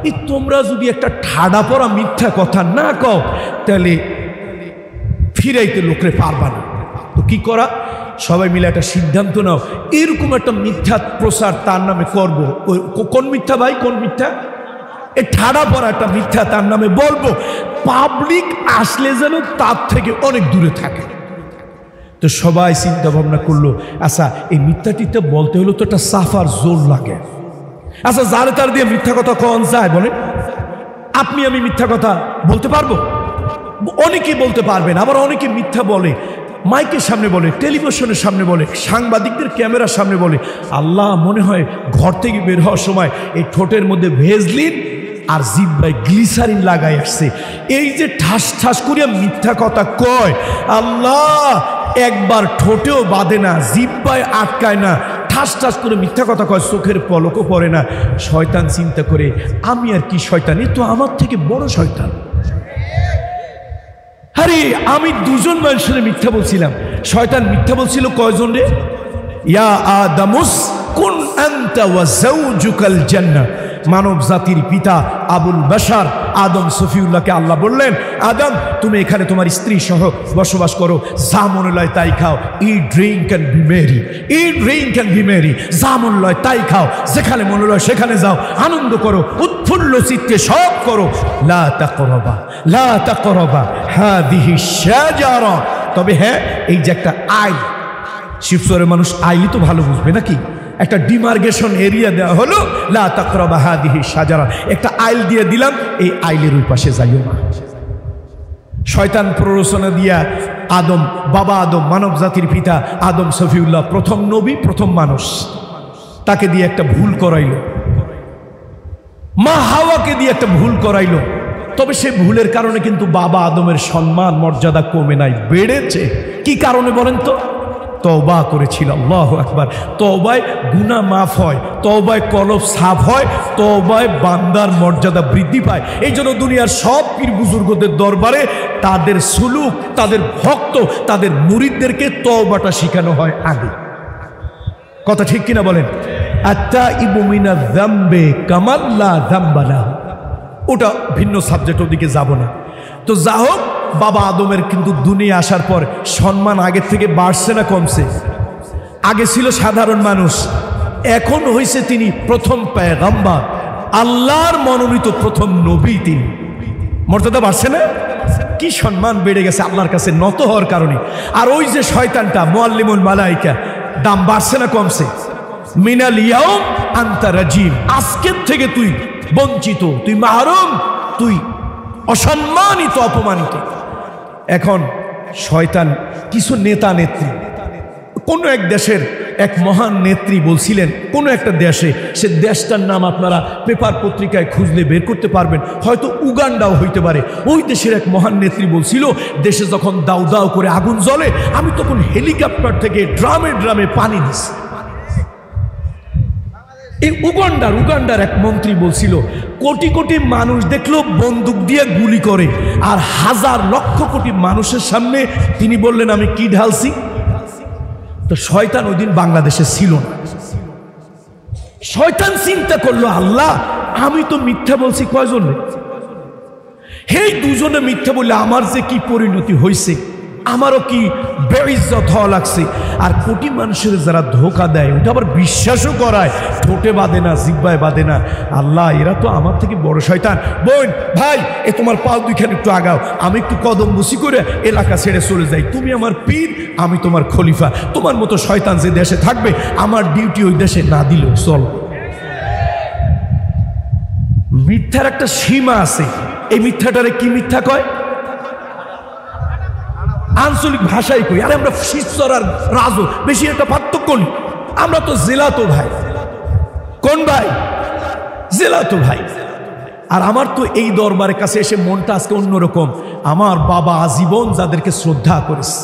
এই তোমরা যদি একটা ঠাডা পড়া মিথ্যা কথা না কও, তাহলে ফিরাইতে লোকরে পারবা না। তো কি করা? সবাই মিলে একটা সিদ্ধান্ত নাও, এরকম একটা মিথ্যা প্রচার তার নামে করব। কোন মিথ্যা ভাই? কোন মিথ্যা? এই ঠাডা পড়া একটা মিথ্যা তার নামে বলবো, পাবলিক আসলে যেন তার থেকে অনেক দূরে থাকে। তো সবাই চিন্তা ভাবনা করলো, আচ্ছা এই মিথ্যাটিতে বলতে হলো তো একটা সাফার জোর লাগে। আচ্ছা যারে তার দিয়ে মিথ্যা কথা কন যায় বলে? আপনি আমি মিথ্যা কথা বলতে পারবো? অনেকে বলতে পারবেন, আবার অনেকে মিথ্যা বলে মাইকের সামনে বলে, টেলিভিশনের সামনে বলে, সাংবাদিকদের ক্যামেরার সামনে বলে। আল্লাহ, মনে হয় ঘর থেকে বের হওয়ার সময় এই ঠোঁটের মধ্যে ভেজলিন আর জিহ্বায় গ্লিসারিন লাগাই আসছে। এই যে ঠাস ঠাস করিয়া মিথ্যা কথা কয়, আল্লাহ, একবার ঠোঁটেও বাঁধে না, জিহ্বায় আটকায় না, ঠাস ঠাস করে মিথ্যা কথা কয়, চোখের পলকও পড়ে না। শয়তান চিন্তা করে, আমি আর কি শয়তান, এ তো আমার থেকে বড় শয়তান। আরে আমি দুজন মানুষের মিথ্যা বলছিলাম, শয়তান মিথ্যা বলছিল কয়জন রে? ইয়া আদামুস কুন আনতা ওয়া যাওজুকাল জান্নাহ। মানব জাতির পিতা আবুল বাশার আদম সফিউল্লাহকে আল্লাহ বললেন, আদম, তুমি এখানে তোমার স্ত্রী সহ বসবাস করো, যা মনে লয় তাই খাও, eat drink and be merry, eat drink and be merry, যা মনে লয় তাই খাও, যেখানে মনে লয় সেখানে যাও, আনন্দ করো, উৎফুল্ল চিত্তে সব করো। লা তাকরাবা, লা তাকরাবা হাদিহি শাজারা। তবে হ্যাঁ, এই যে একটা আইল, শিবচরের মানুষ আইলই তো ভালো বুঝবে নাকি, একটা ডিমার্গেশন এরিয়া দেওয়া হলো, লা তাকরাবা হাদিহি শাজারা, একটা আইল দিয়ে দিলাম, এই আইলের ওই পাশে যাইও না। শয়তান প্ররোচনা দিয়া আদম, বাবা আদম, মানব জাতির পিতা আদম সফিউল্লাহ, প্রথম নবী, প্রথম মানুষ, তাকে দিয়ে একটা ভুল করাইল, মা হাওয়াকে দিয়ে একটা ভুল করাইল। তবে সে ভুলের কারণে কিন্তু বাবা আদমের সম্মান মর্যাদা কমে নাই, বেড়েছে। কি কারণে বলেন তো? তওবা করেছিল। আল্লাহু আকবার। তওবায় গুনাহ মাফ হয়, তওবায় কলব সাফ হয়, তওবায় বান্দার মর্যাদা বৃদ্ধি পায়। এই জন্য দুনিয়ার সব পীর বুজুর্গদের দরবারে তাদের সুলুক, তাদের ভক্ত, তাদের মুরিদদেরকে তওবাটা শেখানো হয় আগে। কথা ঠিক কিনা বলেন? আত্তাইবু মিনাজ যামবি কামান লা যামবা লাহু। ওটা ভিন্ন সাবজেক্ট, ওদিকে যাব না। তো যা হোক, বাবা আদমের কিন্তু দুনিয়া আসার পর সম্মান আগের থেকে বাড়ছে না কমছে? আগে ছিল সাধারণ মানুষ, এখন হয়েছে তিনি প্রথম পয়গম্বর, আল্লাহর মনোনীত প্রথম নবী। তিনি মর্যাদা বাড়ছে না? কি সম্মান বেড়ে গেছে আল্লাহর কাছে নত হওয়ার কারণে। আর ওই যে শয়তানটা মুআল্লিমুল মালাইকা, দাম বাড়ছে না কমছে? মিনাল ইয়াউম আনতা রাজিম, আজকের থেকে তুই বঞ্চিত, তুই মাহরুম, তুই অসম্মানিত, অপমানিত। এখন শয়তান কিছু নেতা নেত্রী, কোন এক দেশের এক মহান নেত্রী বলছিলেন, কোন একটা দেশে, সে দেশটার নাম আপনারা পেপার পত্রিকায় খুঁজলে বের করতে পারবেন, হয়তো উগান্ডাও হইতে পারে। ওই দেশের এক মহান নেত্রী বলছিল, দেশে যখন দাউ দাউ করে আগুন জ্বলে, আমি তখন হেলিকপ্টার থেকে ড্রামে ড্রামে পানি দিছি। এই উগান্ডার এক মন্ত্রী বলছিল, কোটি কোটি মানুষ দেখলো বন্দুক দিয়ে গুলি করে, আর হাজার লক্ষ কোটি মানুষের সামনে তিনি বললেন আমি কি ঢালছি। তো শয়তান ওই দিন বাংলাদেশে ছিল না। শয়তান চিন্তা করলো, আল্লাহ আমি তো মিথ্যা বলছি কয়জন, এই দুজনে মিথ্যা বললে আমার যে কি পরিণতি হয়েছে, আমারও কি বেইজ্জত হওয়া লাগছে। আর কোটি মানুষের যারা ধোকা দেয়, ওটা আবার বিশ্বাসও করায়, ঠোঁটে বাঁধে না, জিহ্বায় বাঁধে না, আল্লাহ এরা তো আমার থেকে বড় শয়তান। বোন ভাই, এ তোমার পাও দুইখানে একটু আগাও, আমি একটু কদম বসি করে এলাকা ছেড়ে চলে যাই, তুমি আমার পীর, আমি তোমার খলিফা, তোমার মতো শয়তান যে দেশে থাকবে আমার ডিউটি ওই দেশে না দিলেও চল। মিথ্যার একটা সীমা আছে। এই মিথ্যাটারে কি মিথ্যা কয়? আঞ্চলিক ভাষায় কই। আরে আমরা শিষ্যর আর রাজু বেশি একটা পার্থক্য নেই, আমরা তো জেলাতো ভাই। কোন ভাই? জেলাতো ভাই। আর আমার তো এই দরবারের কাছে এসে মনটা আজকে অন্যরকম। আমার বাবা আজীবন যাদেরকে শ্রদ্ধা করেছে,